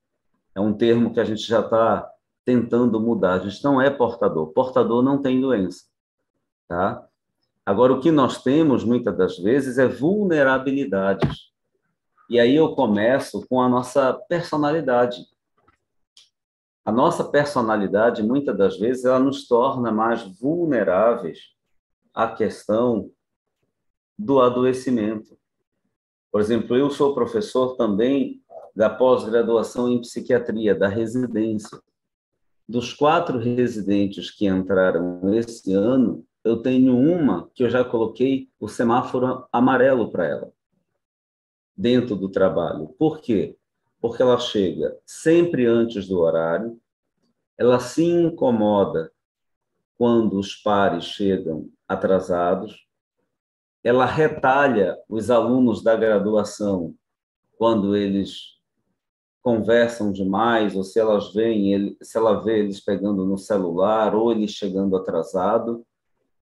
É um termo que a gente já está tentando mudar. A gente não é portador. Portador não tem doença. Tá? Agora, o que nós temos, muitas das vezes, é vulnerabilidades. E aí eu começo com a nossa personalidade. A nossa personalidade, muitas das vezes, ela nos torna mais vulneráveis à questão do adoecimento. Por exemplo, eu sou professor também da pós-graduação em psiquiatria, da residência. Dos 4 residentes que entraram esse ano, eu tenho uma que eu já coloquei o semáforo amarelo para ela, dentro do trabalho. Por quê? Porque ela chega sempre antes do horário, ela se incomoda quando os pares chegam atrasados, ela retalha os alunos da graduação quando eles conversam demais, ou se se ela vê eles pegando no celular, ou eles chegando atrasado.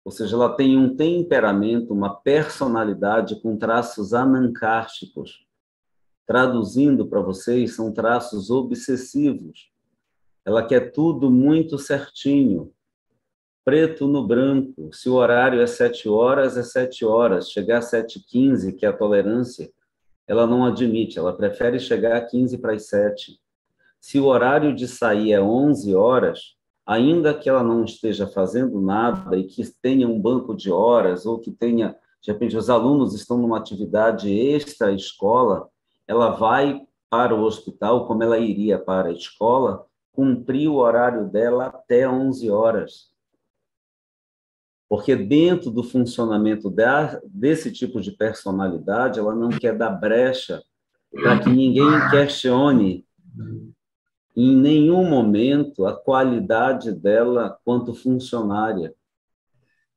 Ou seja, ela tem um temperamento, uma personalidade com traços anancásticos. Traduzindo para vocês, são traços obsessivos. Ela quer tudo muito certinho. preto no branco. Se o horário é 7 horas, é 7 horas. Chegar às 7h15, que é a tolerância, ela não admite, ela prefere chegar a 15 para as 7. Se o horário de sair é 11 horas, ainda que ela não esteja fazendo nada e que tenha um banco de horas, ou que tenha, de repente, os alunos estão numa atividade extra-escola, ela vai para o hospital, como ela iria para a escola, cumprir o horário dela até 11 horas. Porque dentro do funcionamento desse tipo de personalidade, ela não quer dar brecha para que ninguém questione em nenhum momento a qualidade dela quanto funcionária,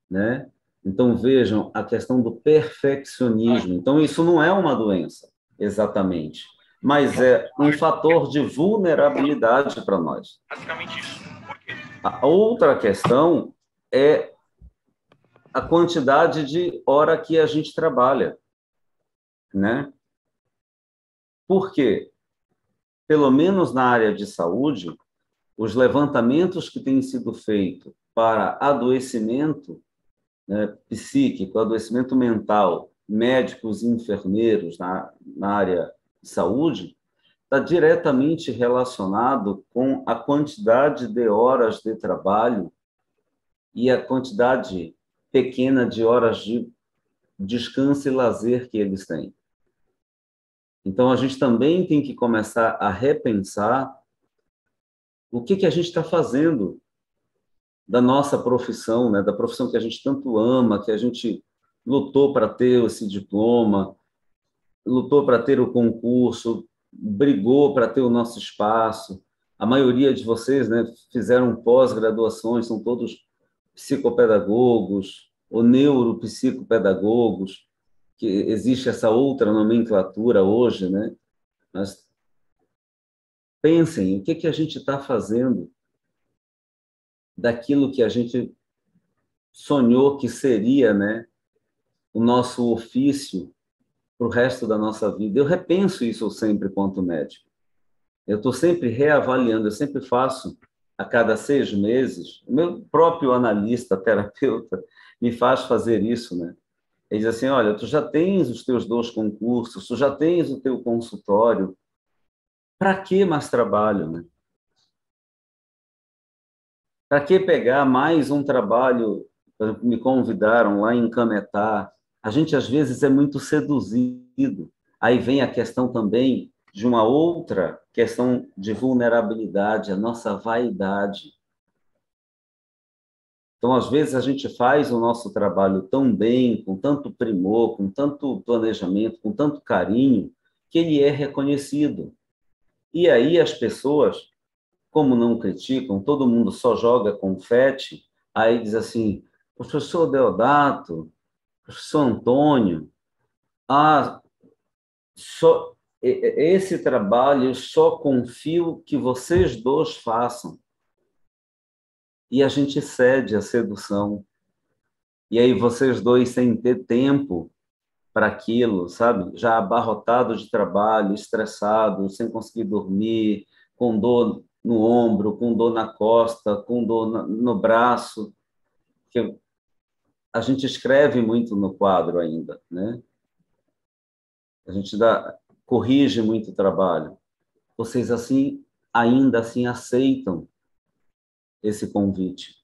né? Então, vejam a questão do perfeccionismo. Então, isso não é uma doença, exatamente, mas é um fator de vulnerabilidade para nós. Basicamente isso. Por quê? A outra questão é a quantidade de hora que a gente trabalha, né? Por quê? Pelo menos na área de saúde, os levantamentos que têm sido feitos para adoecimento, né, psíquico, adoecimento mental, médicos e enfermeiros na área de saúde, está diretamente relacionado com a quantidade de horas de trabalho e a quantidade pequena de horas de descanso e lazer que eles têm. Então, a gente também tem que começar a repensar o que a gente está fazendo da nossa profissão, né? Da profissão que a gente tanto ama, que a gente lutou para ter esse diploma, lutou para ter o concurso, brigou para ter o nosso espaço. A maioria de vocês, né, fizeram pós-graduações, são todos psicopedagogos ou neuropsicopedagogos, que existe essa outra nomenclatura hoje, né? Mas pensem, o que a gente está fazendo daquilo que a gente sonhou que seria, né, o nosso ofício para o resto da nossa vida. Eu repenso isso sempre quanto médico. Eu estou sempre reavaliando, eu sempre faço a cada 6 meses. O meu próprio analista, terapeuta, me faz fazer isso, né? Ele diz assim, olha, tu já tens os teus 2 concursos, tu já tens o teu consultório, para que mais trabalho, né? Para que pegar mais um trabalho? Me convidaram lá em Cametá. A gente, às vezes, é muito seduzido. Aí vem a questão também de uma outra questão de vulnerabilidade, a nossa vaidade. Então, às vezes, a gente faz o nosso trabalho tão bem, com tanto primor, com tanto planejamento, com tanto carinho, que ele é reconhecido. E aí as pessoas, como não criticam, todo mundo só joga confete, aí diz assim, professor Deodato, professor Antônio, esse trabalho eu só confio que vocês 2 façam. E a gente cede à sedução. E aí vocês 2, sem ter tempo para aquilo, sabe? Já abarrotado de trabalho, estressado, sem conseguir dormir, com dor no ombro, com dor na costa, com dor no braço. Que a gente escreve muito no quadro ainda, né? A gente corrige muito o trabalho. Vocês assim, ainda assim aceitam esse convite,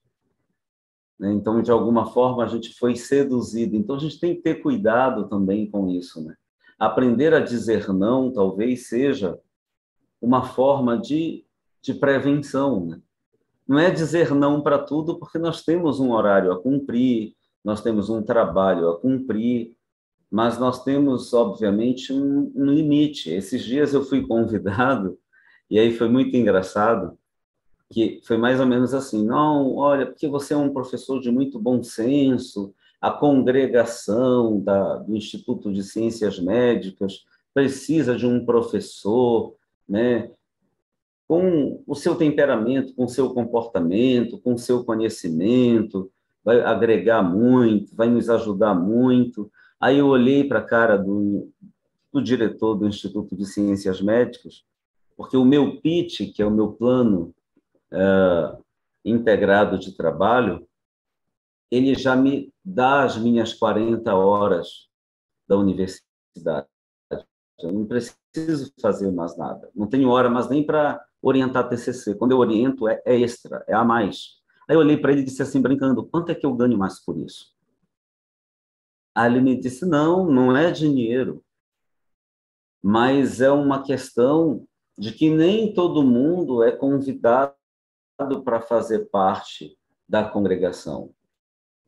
né? Então, de alguma forma, a gente foi seduzido. Então, a gente tem que ter cuidado também com isso, né? Aprender a dizer não, talvez, seja uma forma de prevenção, né? Não é dizer não para tudo, porque nós temos um horário a cumprir, nós temos um trabalho a cumprir, mas nós temos, obviamente, um limite. Esses dias eu fui convidado, e aí foi muito engraçado, que foi mais ou menos assim, não, olha, porque você é um professor de muito bom senso, a congregação do Instituto de Ciências Médicas precisa de um professor, né, com o seu temperamento, com o seu comportamento, com o seu conhecimento, vai agregar muito, vai nos ajudar muito. Aí eu olhei para a cara do diretor do Instituto de Ciências Médicas, porque o meu pitch, que é o meu plano integrado de trabalho, ele já me dá as minhas 40 horas da universidade. Eu não preciso fazer mais nada. Não tenho hora mais nem para orientar TCC. Quando eu oriento, é extra, é a mais. Aí eu olhei para ele e disse assim, brincando, quanto é que eu ganho mais por isso? Aí ele me disse, não, não é dinheiro, mas é uma questão de que nem todo mundo é convidado para fazer parte da congregação.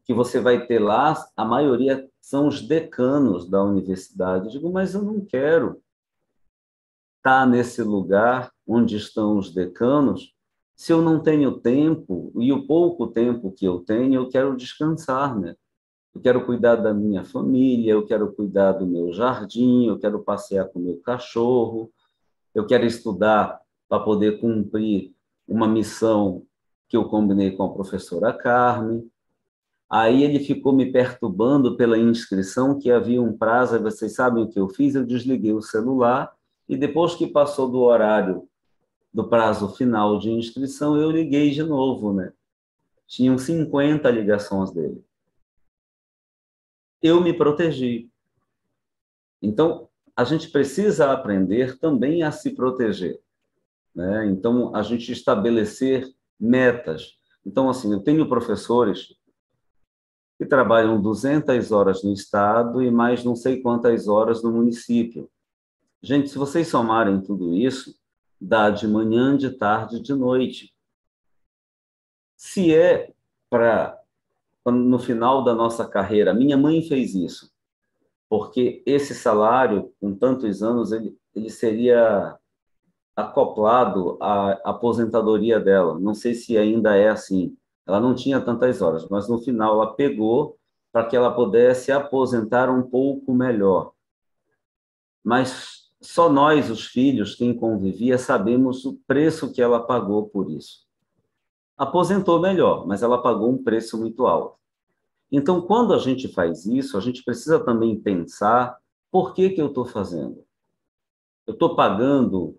Que você vai ter lá, a maioria são os decanos da universidade. Eu digo, mas eu não quero estar nesse lugar onde estão os decanos se eu não tenho tempo, e o pouco tempo que eu tenho, eu quero descansar, né? Eu quero cuidar da minha família, eu quero cuidar do meu jardim, eu quero passear com o meu cachorro, eu quero estudar para poder cumprir uma missão que eu combinei com a professora Carmen. Aí ele ficou me perturbando pela inscrição, que havia um prazo, e vocês sabem o que eu fiz? Eu desliguei o celular, e depois que passou do horário do prazo final de inscrição, eu liguei de novo, né? Tinham 50 ligações dele. Eu me protegi. Então, a gente precisa aprender também a se proteger, né? Então, a gente estabelecer metas. Então, assim, eu tenho professores que trabalham 200 horas no estado e mais não sei quantas horas no município. Gente, se vocês somarem tudo isso, dá de manhã, de tarde, de noite. Se é para, no final da nossa carreira, minha mãe fez isso, porque esse salário, com tantos anos, ele seria acoplado à aposentadoria dela. Não sei se ainda é assim. Ela não tinha tantas horas, mas no final ela pegou para que ela pudesse aposentar um pouco melhor. Mas só nós, os filhos, quem convivia, sabemos o preço que ela pagou por isso. Aposentou melhor, mas ela pagou um preço muito alto. Então, quando a gente faz isso, a gente precisa também pensar por que eu estou fazendo. Eu estou pagando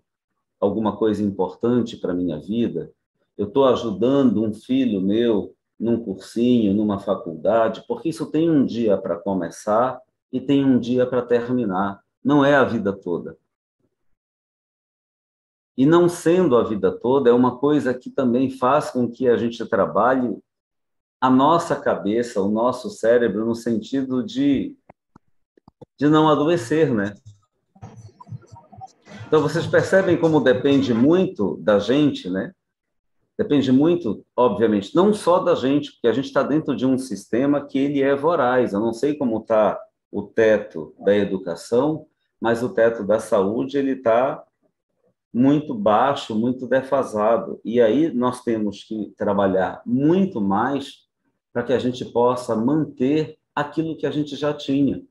alguma coisa importante para a minha vida? Eu estou ajudando um filho meu num cursinho, numa faculdade, porque isso tem um dia para começar e tem um dia para terminar. Não é a vida toda. E não sendo a vida toda, é uma coisa que também faz com que a gente trabalhe a nossa cabeça, o nosso cérebro, no sentido de não adoecer, né? Então, vocês percebem como depende muito da gente, né? Depende muito, obviamente, não só da gente, porque a gente está dentro de um sistema que ele é voraz. Eu não sei como está o teto da educação, mas o teto da saúde ele está muito baixo, muito defasado. E aí nós temos que trabalhar muito mais para que a gente possa manter aquilo que a gente já tinha.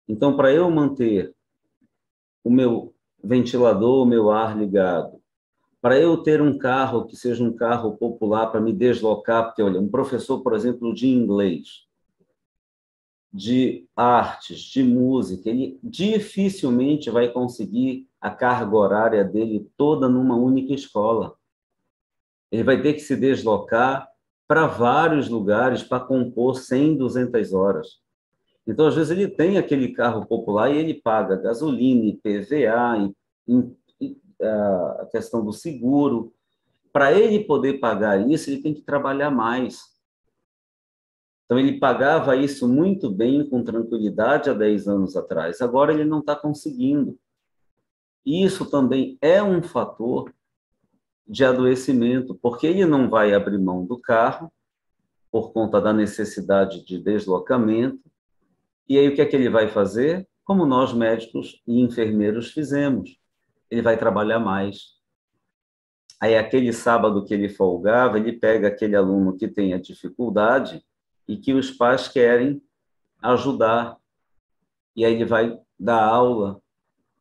Então, para eu manter o meu ventilador, o meu ar ligado, para eu ter um carro que seja um carro popular para me deslocar, porque, olha, um professor, por exemplo, de inglês, de artes, de música, ele dificilmente vai conseguir a carga horária dele toda numa única escola. Ele vai ter que se deslocar para vários lugares para compor 100, 200 horas. Então, às vezes, ele tem aquele carro popular e ele paga gasolina, IPVA, a questão do seguro. Para ele poder pagar isso, ele tem que trabalhar mais. Então, ele pagava isso muito bem, com tranquilidade, há 10 anos atrás. Agora, ele não está conseguindo. E isso também é um fator de adoecimento, porque ele não vai abrir mão do carro por conta da necessidade de deslocamento. E aí, o que é que ele vai fazer? Como nós, médicos e enfermeiros, fizemos. Ele vai trabalhar mais. Aí, aquele sábado que ele folgava, ele pega aquele aluno que tem a dificuldade e que os pais querem ajudar. E aí, ele vai dar aula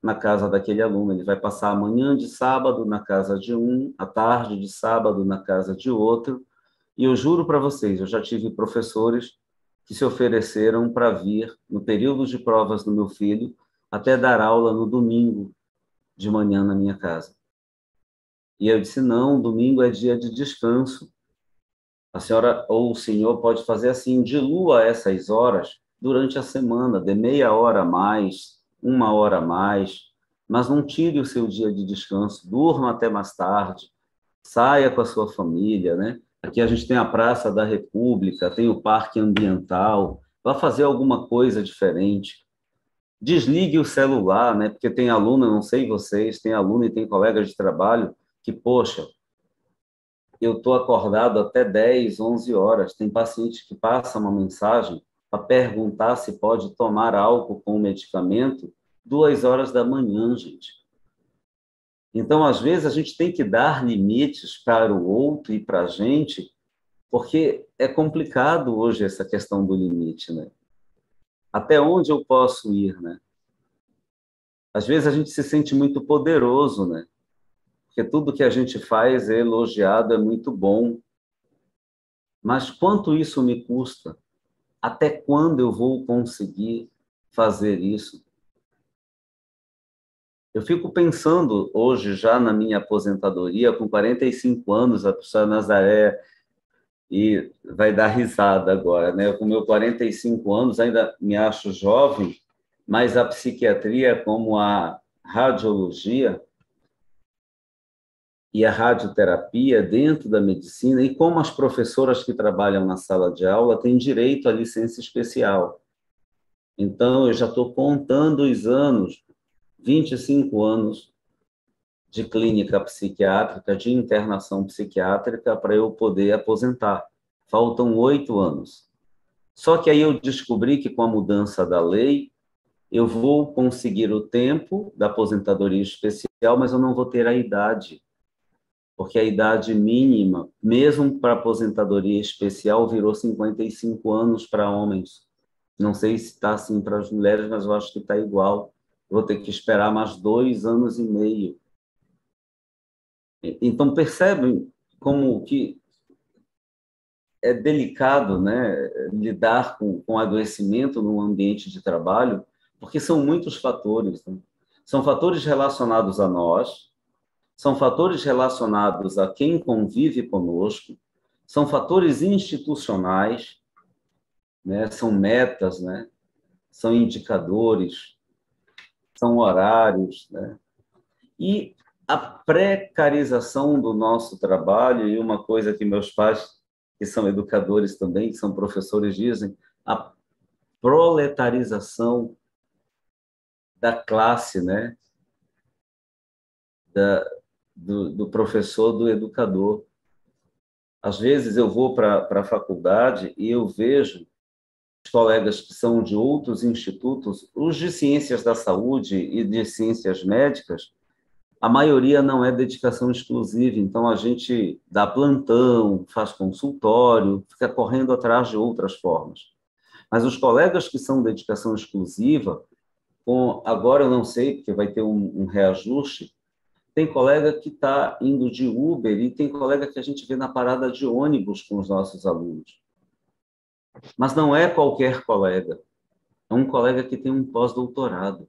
na casa daquele aluno. Ele vai passar a manhã de sábado na casa de um, a tarde de sábado na casa de outro. E eu juro para vocês, eu já tive professores que se ofereceram para vir no período de provas do meu filho até dar aula no domingo de manhã na minha casa. E eu disse, não, domingo é dia de descanso. A senhora ou o senhor pode fazer assim, dilua essas horas durante a semana, de meia hora a mais, uma hora a mais, mas não tire o seu dia de descanso, durma até mais tarde, saia com a sua família, né? Aqui a gente tem a Praça da República, tem o Parque Ambiental, vá fazer alguma coisa diferente. Desligue o celular, né? Porque tem aluno, não sei vocês, tem aluno e tem colegas de trabalho que, poxa, eu estou acordado até 10, 11 horas. Tem paciente que passa uma mensagem para perguntar se pode tomar álcool com medicamento 2 horas da manhã, gente. Então, às vezes, a gente tem que dar limites para o outro e para a gente, porque é complicado hoje essa questão do limite, né? Até onde eu posso ir, né? Às vezes, a gente se sente muito poderoso, né? Porque tudo que a gente faz é elogiado, é muito bom. Mas quanto isso me custa? Até quando eu vou conseguir fazer isso? Eu fico pensando hoje, já na minha aposentadoria, com 45 anos, a professora Nazaré e vai dar risada agora, né? Com meus 45 anos, ainda me acho jovem, mas a psiquiatria, como a radiologia e a radioterapia dentro da medicina, e como as professoras que trabalham na sala de aula têm direito à licença especial. Então, eu já estou contando os anos, 25 anos de clínica psiquiátrica, de internação psiquiátrica, para eu poder aposentar. Faltam 8 anos. Só que aí eu descobri que, com a mudança da lei, eu vou conseguir o tempo da aposentadoria especial, mas eu não vou ter a idade, porque a idade mínima, mesmo para aposentadoria especial, virou 55 anos para homens. Não sei se está assim para as mulheres, mas eu acho que está igual. Vou ter que esperar mais 2 anos e meio. Então, percebem como que é delicado, né, lidar com adoecimento no ambiente de trabalho, porque são muitos fatores, né? São fatores relacionados a nós, são fatores relacionados a quem convive conosco, são fatores institucionais, né, são metas, né, são indicadores, são horários, né? E a precarização do nosso trabalho, e uma coisa que meus pais, que são educadores também, que são professores, dizem, a proletarização da classe, né? Do professor, do educador. Às vezes eu vou para a faculdade e eu vejo os colegas que são de outros institutos, os de ciências da saúde e de ciências médicas, a maioria não é dedicação exclusiva, então a gente dá plantão, faz consultório, fica correndo atrás de outras formas. Mas os colegas que são dedicação exclusiva, agora eu não sei, porque vai ter um reajuste, tem colega que está indo de Uber e tem colega que a gente vê na parada de ônibus com os nossos alunos. Mas não é qualquer colega, é um colega que tem um pós-doutorado.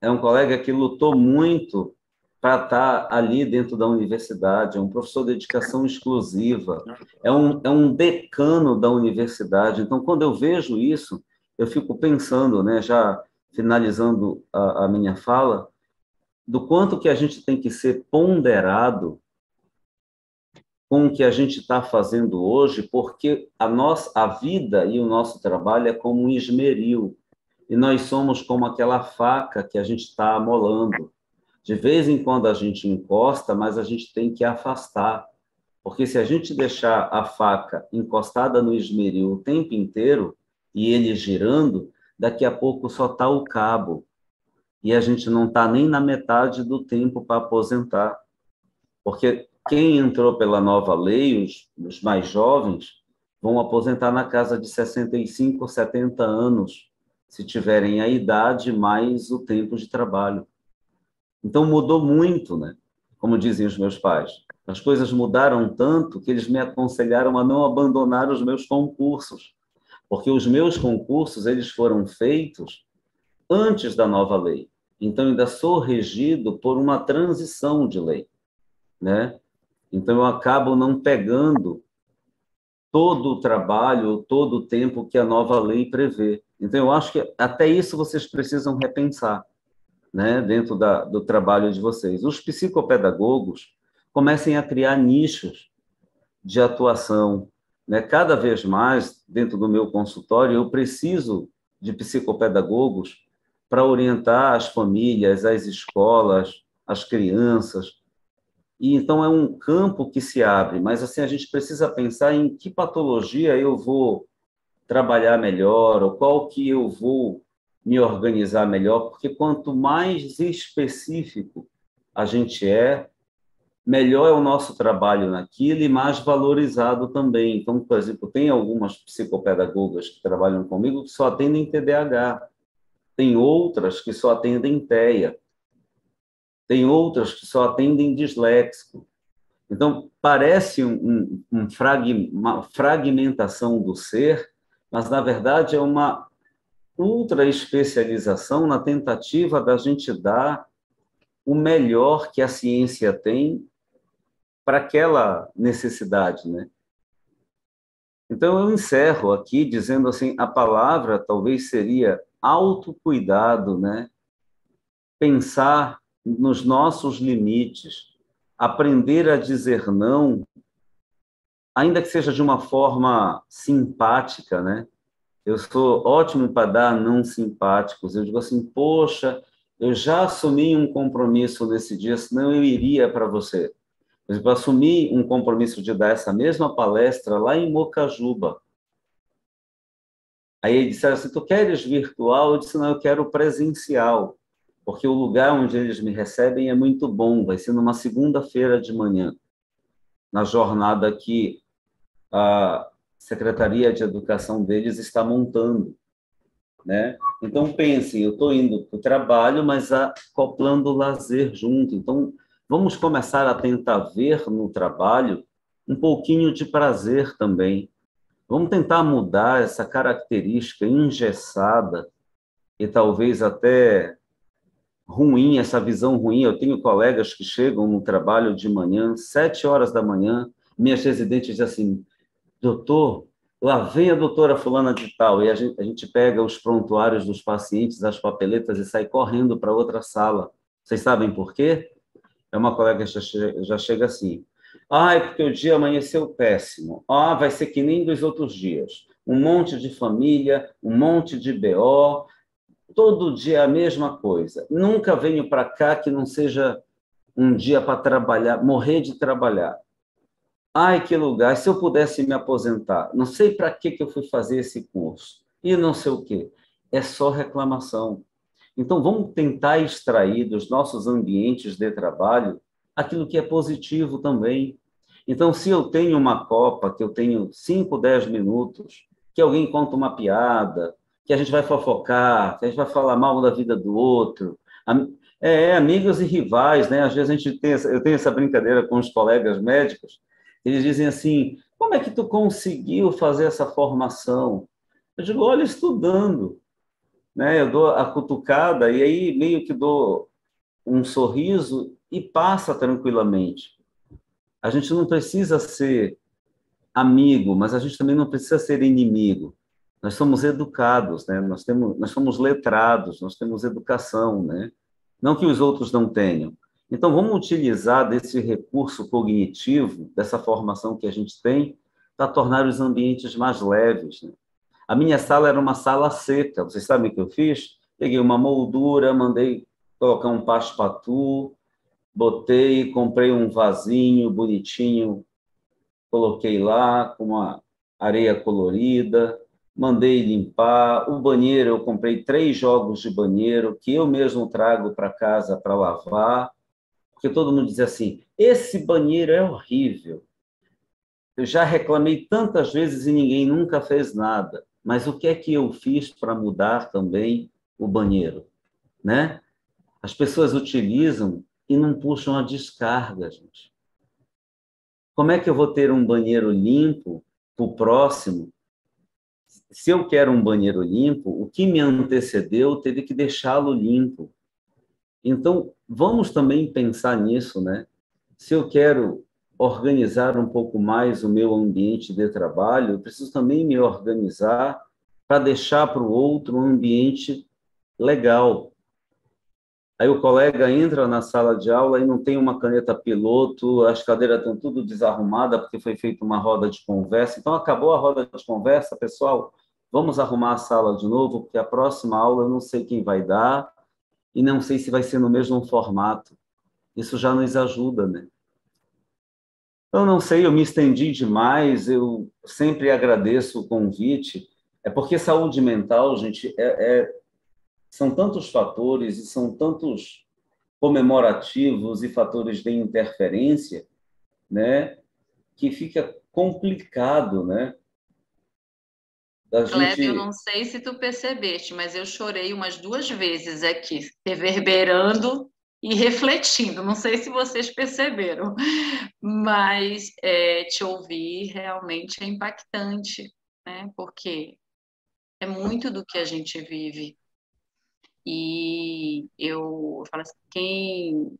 É um colega que lutou muito para estar ali dentro da universidade, é um professor de dedicação exclusiva, é um decano da universidade. Então, quando eu vejo isso, eu fico pensando, né, já finalizando a minha fala, do quanto que a gente tem que ser ponderado com o que a gente está fazendo hoje, porque a vida e o nosso trabalho é como um esmeril, e nós somos como aquela faca que a gente está amolando. De vez em quando a gente encosta, mas a gente tem que afastar, porque se a gente deixar a faca encostada no esmeril o tempo inteiro, e ele girando, daqui a pouco só está o cabo, e a gente não está nem na metade do tempo para aposentar. Porque quem entrou pela nova lei, os mais jovens, vão aposentar na casa de 65 ou 70 anos, se tiverem a idade mais o tempo de trabalho. Então, mudou muito, né? Como dizem os meus pais. As coisas mudaram tanto que eles me aconselharam a não abandonar os meus concursos, porque os meus concursos eles foram feitos antes da nova lei. Então, ainda sou regido por uma transição de lei, né? Então, eu acabo não pegando todo o trabalho, todo o tempo que a nova lei prevê. Então, eu acho que até isso vocês precisam repensar, né, dentro do trabalho de vocês. Os psicopedagogos comecem a criar nichos de atuação, né? Cada vez mais, dentro do meu consultório, eu preciso de psicopedagogos para orientar as famílias, as escolas, as crianças. E então é um campo que se abre, mas assim a gente precisa pensar em que patologia eu vou trabalhar melhor, ou qual que eu vou me organizar melhor, porque quanto mais específico a gente é, melhor é o nosso trabalho naquilo e mais valorizado também. Então, por exemplo, tem algumas psicopedagogas que trabalham comigo que só atendem TDAH, tem outras que só atendem TEA, tem outras que só atendem disléxico. Então, parece uma fragmentação do ser, mas, na verdade, é uma ultra especialização na tentativa da gente dar o melhor que a ciência tem para aquela necessidade, né? Então, eu encerro aqui dizendo assim, a palavra talvez seria autocuidado, né? Pensar nos nossos limites, aprender a dizer não, ainda que seja de uma forma simpática, né? Eu sou ótimo para dar não simpáticos. Eu digo assim, poxa, eu já assumi um compromisso nesse dia, senão eu iria para você. Por exemplo, eu assumi um compromisso de dar essa mesma palestra lá em Mocajuba. Aí eles disseram assim, tu queres virtual? Eu disse, não, eu quero presencial, porque o lugar onde eles me recebem é muito bom. Vai ser numa segunda-feira de manhã, na jornada que a Secretaria de Educação deles está montando, né? Então, pensem, eu estou indo para o trabalho, mas acoplando o lazer junto. Então, vamos começar a tentar ver no trabalho um pouquinho de prazer também. Vamos tentar mudar essa característica engessada e talvez até ruim, essa visão ruim. Eu tenho colegas que chegam no trabalho de manhã, 7 horas da manhã, minhas residentes dizem assim, doutor, lá vem a doutora fulana de tal, e a gente pega os prontuários dos pacientes, as papeletas e sai correndo para outra sala. Vocês sabem por quê? É uma colega que já chega assim, é porque o dia amanheceu péssimo, vai ser que nem dos outros dias, um monte de família, um monte de BO, todo dia a mesma coisa, nunca venho para cá que não seja um dia para trabalhar, morrer de trabalhar. Ai, que lugar, se eu pudesse me aposentar, não sei para que eu fui fazer esse curso, e não sei o quê. É só reclamação. Então, vamos tentar extrair dos nossos ambientes de trabalho aquilo que é positivo também. Então, se eu tenho uma copa, que eu tenho 5, 10 minutos, que alguém conta uma piada, que a gente vai fofocar, que a gente vai falar mal da vida do outro, amigos e rivais, né? Às vezes eu tenho essa brincadeira com os colegas médicos, eles dizem assim, como é que tu conseguiu fazer essa formação? Eu digo, olha, estudando, né? Eu dou a cutucada e aí meio que dou um sorriso e passa tranquilamente. A gente não precisa ser amigo, mas a gente também não precisa ser inimigo. Nós somos educados, né? Nós somos letrados, nós temos educação, né? Não que os outros não tenham. Então, vamos utilizar desse recurso cognitivo, dessa formação que a gente tem, para tornar os ambientes mais leves, né? A minha sala era uma sala seca. Vocês sabem o que eu fiz? Peguei uma moldura, mandei colocar um passe-patou, botei, comprei um vasinho bonitinho, coloquei lá com uma areia colorida, mandei limpar. O banheiro, eu comprei 3 jogos de banheiro, que eu mesmo trago para casa para lavar, porque todo mundo dizia assim, esse banheiro é horrível. Eu já reclamei tantas vezes e ninguém nunca fez nada. Mas o que é que eu fiz para mudar também o banheiro, né? As pessoas utilizam e não puxam a descarga, gente. Como é que eu vou ter um banheiro limpo para o próximo? Se eu quero um banheiro limpo, o que me antecedeu teve que deixá-lo limpo. Então, vamos também pensar nisso, né? Se eu quero organizar um pouco mais o meu ambiente de trabalho, eu preciso também me organizar para deixar para o outro um ambiente legal. Aí o colega entra na sala de aula e não tem uma caneta piloto, as cadeiras estão tudo desarrumadas porque foi feita uma roda de conversa. Então, acabou a roda de conversa, pessoal, vamos arrumar a sala de novo, porque a próxima aula eu não sei quem vai dar e não sei se vai ser no mesmo formato. Isso já nos ajuda, né? Eu não sei, eu me estendi demais, eu sempre agradeço o convite. É porque saúde mental, gente, são tantos fatores e são tantos comemorativos e fatores de interferência, né, que fica complicado, né, da Kleber, eu gente... não sei se tu percebeste, mas eu chorei umas 2 vezes aqui, reverberando e refletindo. Não sei se vocês perceberam, mas te ouvir realmente é impactante, né? Porque é muito do que a gente vive. E eu falo assim,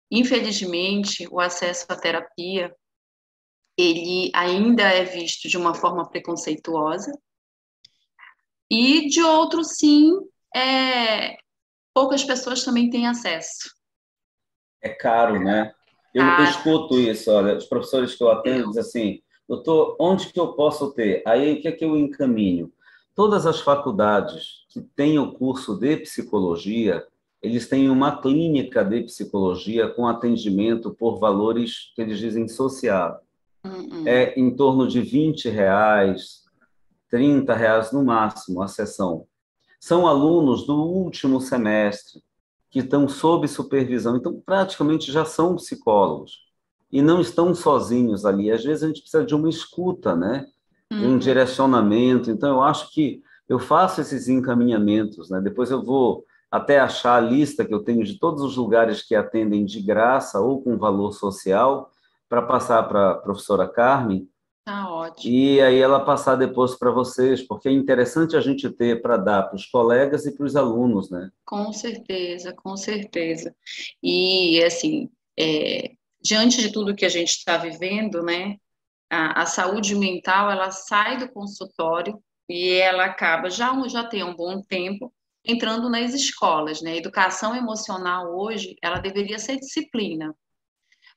infelizmente, o acesso à terapia, ele ainda é visto de uma forma preconceituosa, e de outro, sim, poucas pessoas também têm acesso. É caro, né? Eu Caro, escuto isso, olha, os professores que eu atendo dizem assim, doutor, onde que eu posso ter? Aí, o que é que eu encaminho? Todas as faculdades que têm o curso de psicologia, eles têm uma clínica de psicologia com atendimento por valores que eles dizem social. É em torno de R$ 20, R$ 30 no máximo a sessão. São alunos do último semestre que estão sob supervisão, então praticamente já são psicólogos e não estão sozinhos ali. Às vezes a gente precisa de uma escuta, né? De um direcionamento. Então eu acho que eu faço esses encaminhamentos, né? Depois eu vou até achar a lista que eu tenho de todos os lugares que atendem de graça ou com valor social para passar para a professora Carmen. tá ótimo. E aí ela passar depois para vocês, porque é interessante a gente ter para dar para os colegas e para os alunos, né? Com certeza, com certeza. E, assim, diante de tudo que a gente está vivendo, né, a saúde mental, ela sai do consultório e ela acaba, já tem um bom tempo, entrando nas escolas, né? A educação emocional hoje, ela deveria ser disciplina,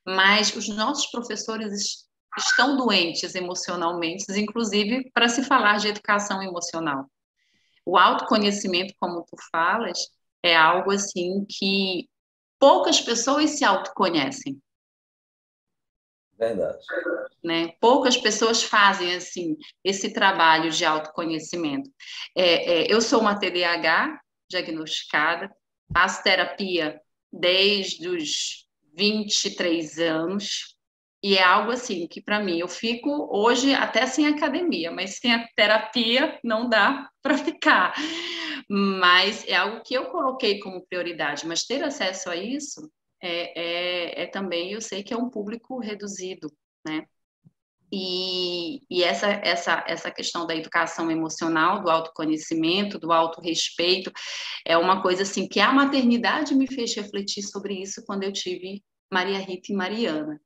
mas os nossos professores estão doentes emocionalmente, inclusive para se falar de educação emocional. O autoconhecimento, como tu falas, é algo assim que poucas pessoas se autoconhecem, Verdade. né? Poucas pessoas fazem assim esse trabalho de autoconhecimento. Eu sou uma TDAH diagnosticada, faço terapia desde os 23 anos, e é algo assim que para mim eu fico hoje até sem academia, mas sem a terapia não dá para ficar. Mas é algo que eu coloquei como prioridade, mas ter acesso a isso também, eu sei que é um público reduzido, né? E essa questão da educação emocional, do autoconhecimento, do autorrespeito, é uma coisa assim que a maternidade me fez refletir sobre isso quando eu tive Maria Rita e Mariana.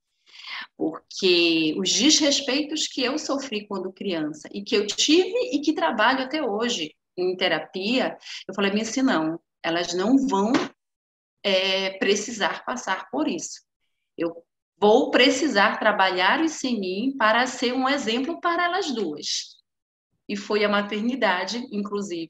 Porque os desrespeitos que eu sofri quando criança e que eu tive e que trabalho até hoje em terapia, eu falei assim, não, elas não vão precisar passar por isso. Eu vou precisar trabalhar isso em mim para ser um exemplo para elas duas. E foi a maternidade, inclusive,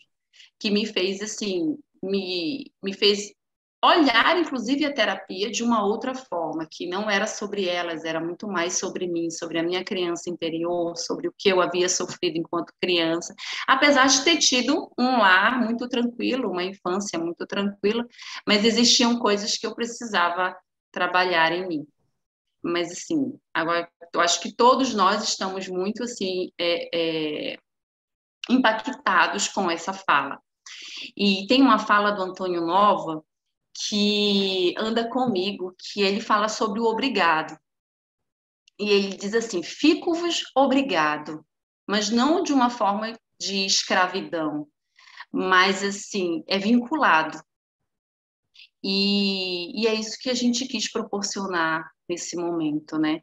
que me fez assim, me fez olhar, inclusive, a terapia de uma outra forma, que não era sobre elas, era muito mais sobre mim, sobre a minha criança interior, sobre o que eu havia sofrido enquanto criança, apesar de ter tido um lar muito tranquilo, uma infância muito tranquila, mas existiam coisas que eu precisava trabalhar em mim. Mas, assim, agora, eu acho que todos nós estamos muito, assim, impactados com essa fala. E tem uma fala do Antônio Nova que anda comigo, que ele fala sobre o obrigado. E ele diz assim, fico-vos obrigado, mas não de uma forma de escravidão, mas assim, é vinculado. E é isso que a gente quis proporcionar nesse momento, né?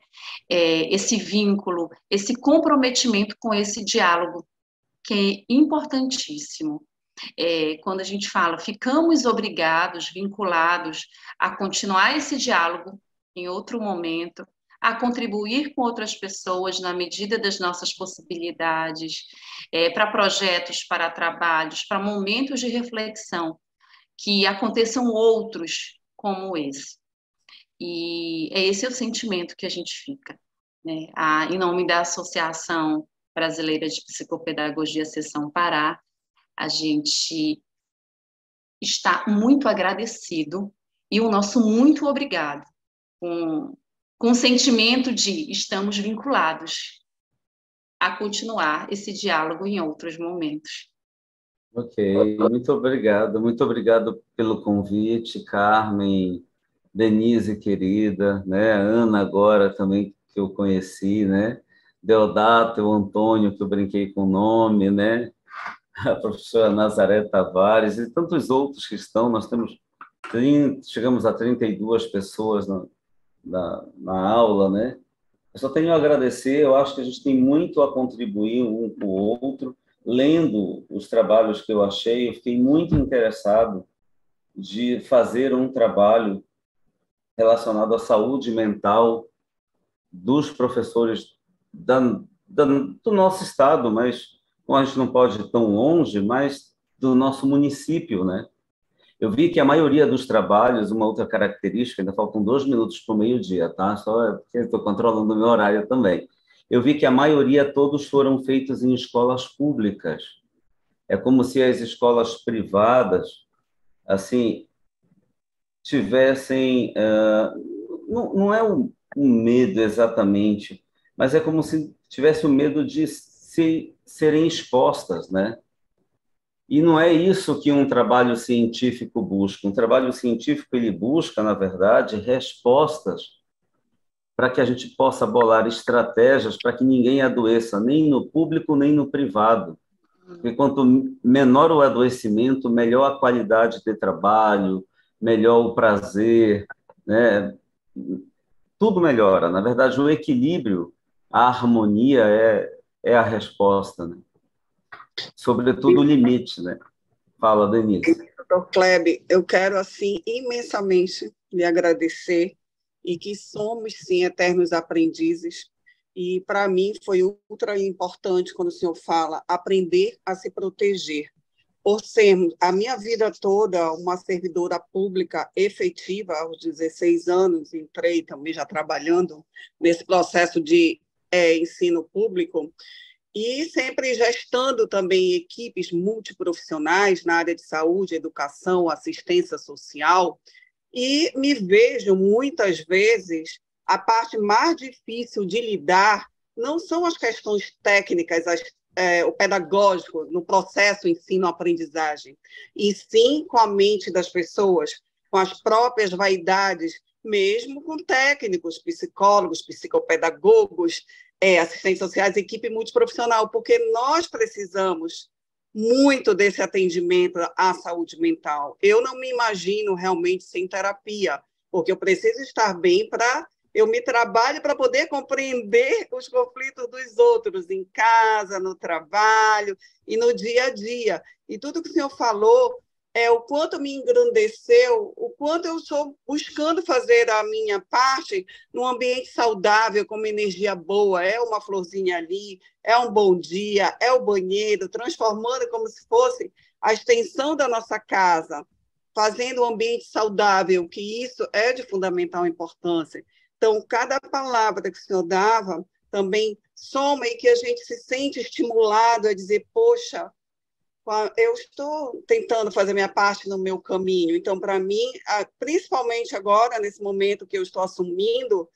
Esse vínculo, esse comprometimento com esse diálogo, que é importantíssimo. Quando a gente fala, ficamos obrigados, vinculados a continuar esse diálogo em outro momento, a contribuir com outras pessoas na medida das nossas possibilidades, para projetos, para trabalhos, para momentos de reflexão, que aconteçam outros como esse. E esse é o sentimento que a gente fica, né? Em nome da Associação Brasileira de Psicopedagogia Seção Pará, a gente está muito agradecido e o nosso muito obrigado, com o sentimento de estamos vinculados a continuar esse diálogo em outros momentos. Ok, muito obrigado pelo convite, Carmen, Denise, querida, né? Ana agora também, que eu conheci, né? Deodato, o Antônio, que eu brinquei com o nome, né? A professora Nazaré Tavares e tantos outros que estão. Nós chegamos a 32 pessoas na aula, né? Eu só tenho a agradecer, eu acho que a gente tem muito a contribuir um com o outro. Lendo os trabalhos que eu achei, eu fiquei muito interessado de fazer um trabalho relacionado à saúde mental dos professores do nosso estado, mas como a gente não pode ir tão longe, mas do nosso município, né? Eu vi que a maioria dos trabalhos, uma outra característica, ainda faltam 2 minutos para o meio-dia, tá? Só porque estou controlando o meu horário também. Eu vi que a maioria todos foram feitos em escolas públicas. É como se as escolas privadas, assim, tivessem... não é um medo exatamente, mas é como se tivesse o medo de serem expostas, né? E não é isso que um trabalho científico busca. Um trabalho científico, ele busca, na verdade, respostas para que a gente possa bolar estratégias para que ninguém adoeça, nem no público, nem no privado. Porque quanto menor o adoecimento, melhor a qualidade de trabalho, melhor o prazer, né? Tudo melhora. Na verdade, o equilíbrio, a harmonia é a resposta, né? Sobretudo o limite, né? Fala, Denise. Doutor Kleber, eu quero, assim, imensamente lhe agradecer e que somos, sim, eternos aprendizes. E, para mim, foi ultra importante, quando o senhor fala, aprender a se proteger. Por ser a minha vida toda uma servidora pública efetiva, aos 16 anos, entrei também já trabalhando nesse processo de ensino público, e sempre gestando também equipes multiprofissionais na área de saúde, educação, assistência social, e me vejo muitas vezes a parte mais difícil de lidar não são as questões técnicas, o pedagógico no processo ensino-aprendizagem, e sim com a mente das pessoas, com as próprias vaidades, mesmo com técnicos, psicólogos, psicopedagogos, assistentes sociais, equipe multiprofissional, porque nós precisamos muito desse atendimento à saúde mental. Eu não me imagino realmente sem terapia, porque eu preciso estar bem para eu me trabalho para poder compreender os conflitos dos outros em casa, no trabalho e no dia a dia. E tudo que o senhor falou o quanto me engrandeceu, o quanto eu estou buscando fazer a minha parte num ambiente saudável, com uma energia boa, uma florzinha ali, um bom dia, o banheiro, transformando como se fosse a extensão da nossa casa, fazendo um ambiente saudável, que isso é de fundamental importância. Então, cada palavra que o senhor dava também soma e que a gente se sente estimulado a dizer, poxa, eu estou tentando fazer minha parte no meu caminho. Então, para mim, principalmente agora, nesse momento que eu estou assumindo,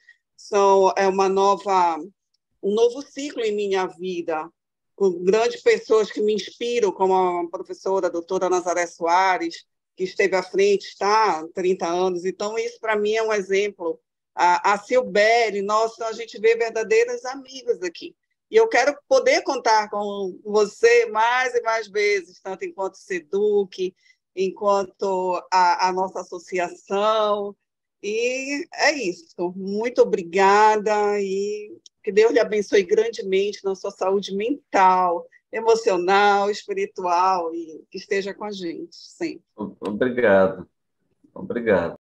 um novo ciclo em minha vida, com grandes pessoas que me inspiram, como a professora a doutora Nazaré Soares, que esteve à frente, está há 30 anos. Então, isso para mim é um exemplo. A Silbere, nossa, a gente vê verdadeiras amigas aqui. E eu quero poder contar com você mais e mais vezes, tanto enquanto SEDUC, enquanto a nossa associação. E é isso. Muito obrigada e que Deus lhe abençoe grandemente na sua saúde mental, emocional, espiritual e que esteja com a gente sempre. Obrigado. Obrigado.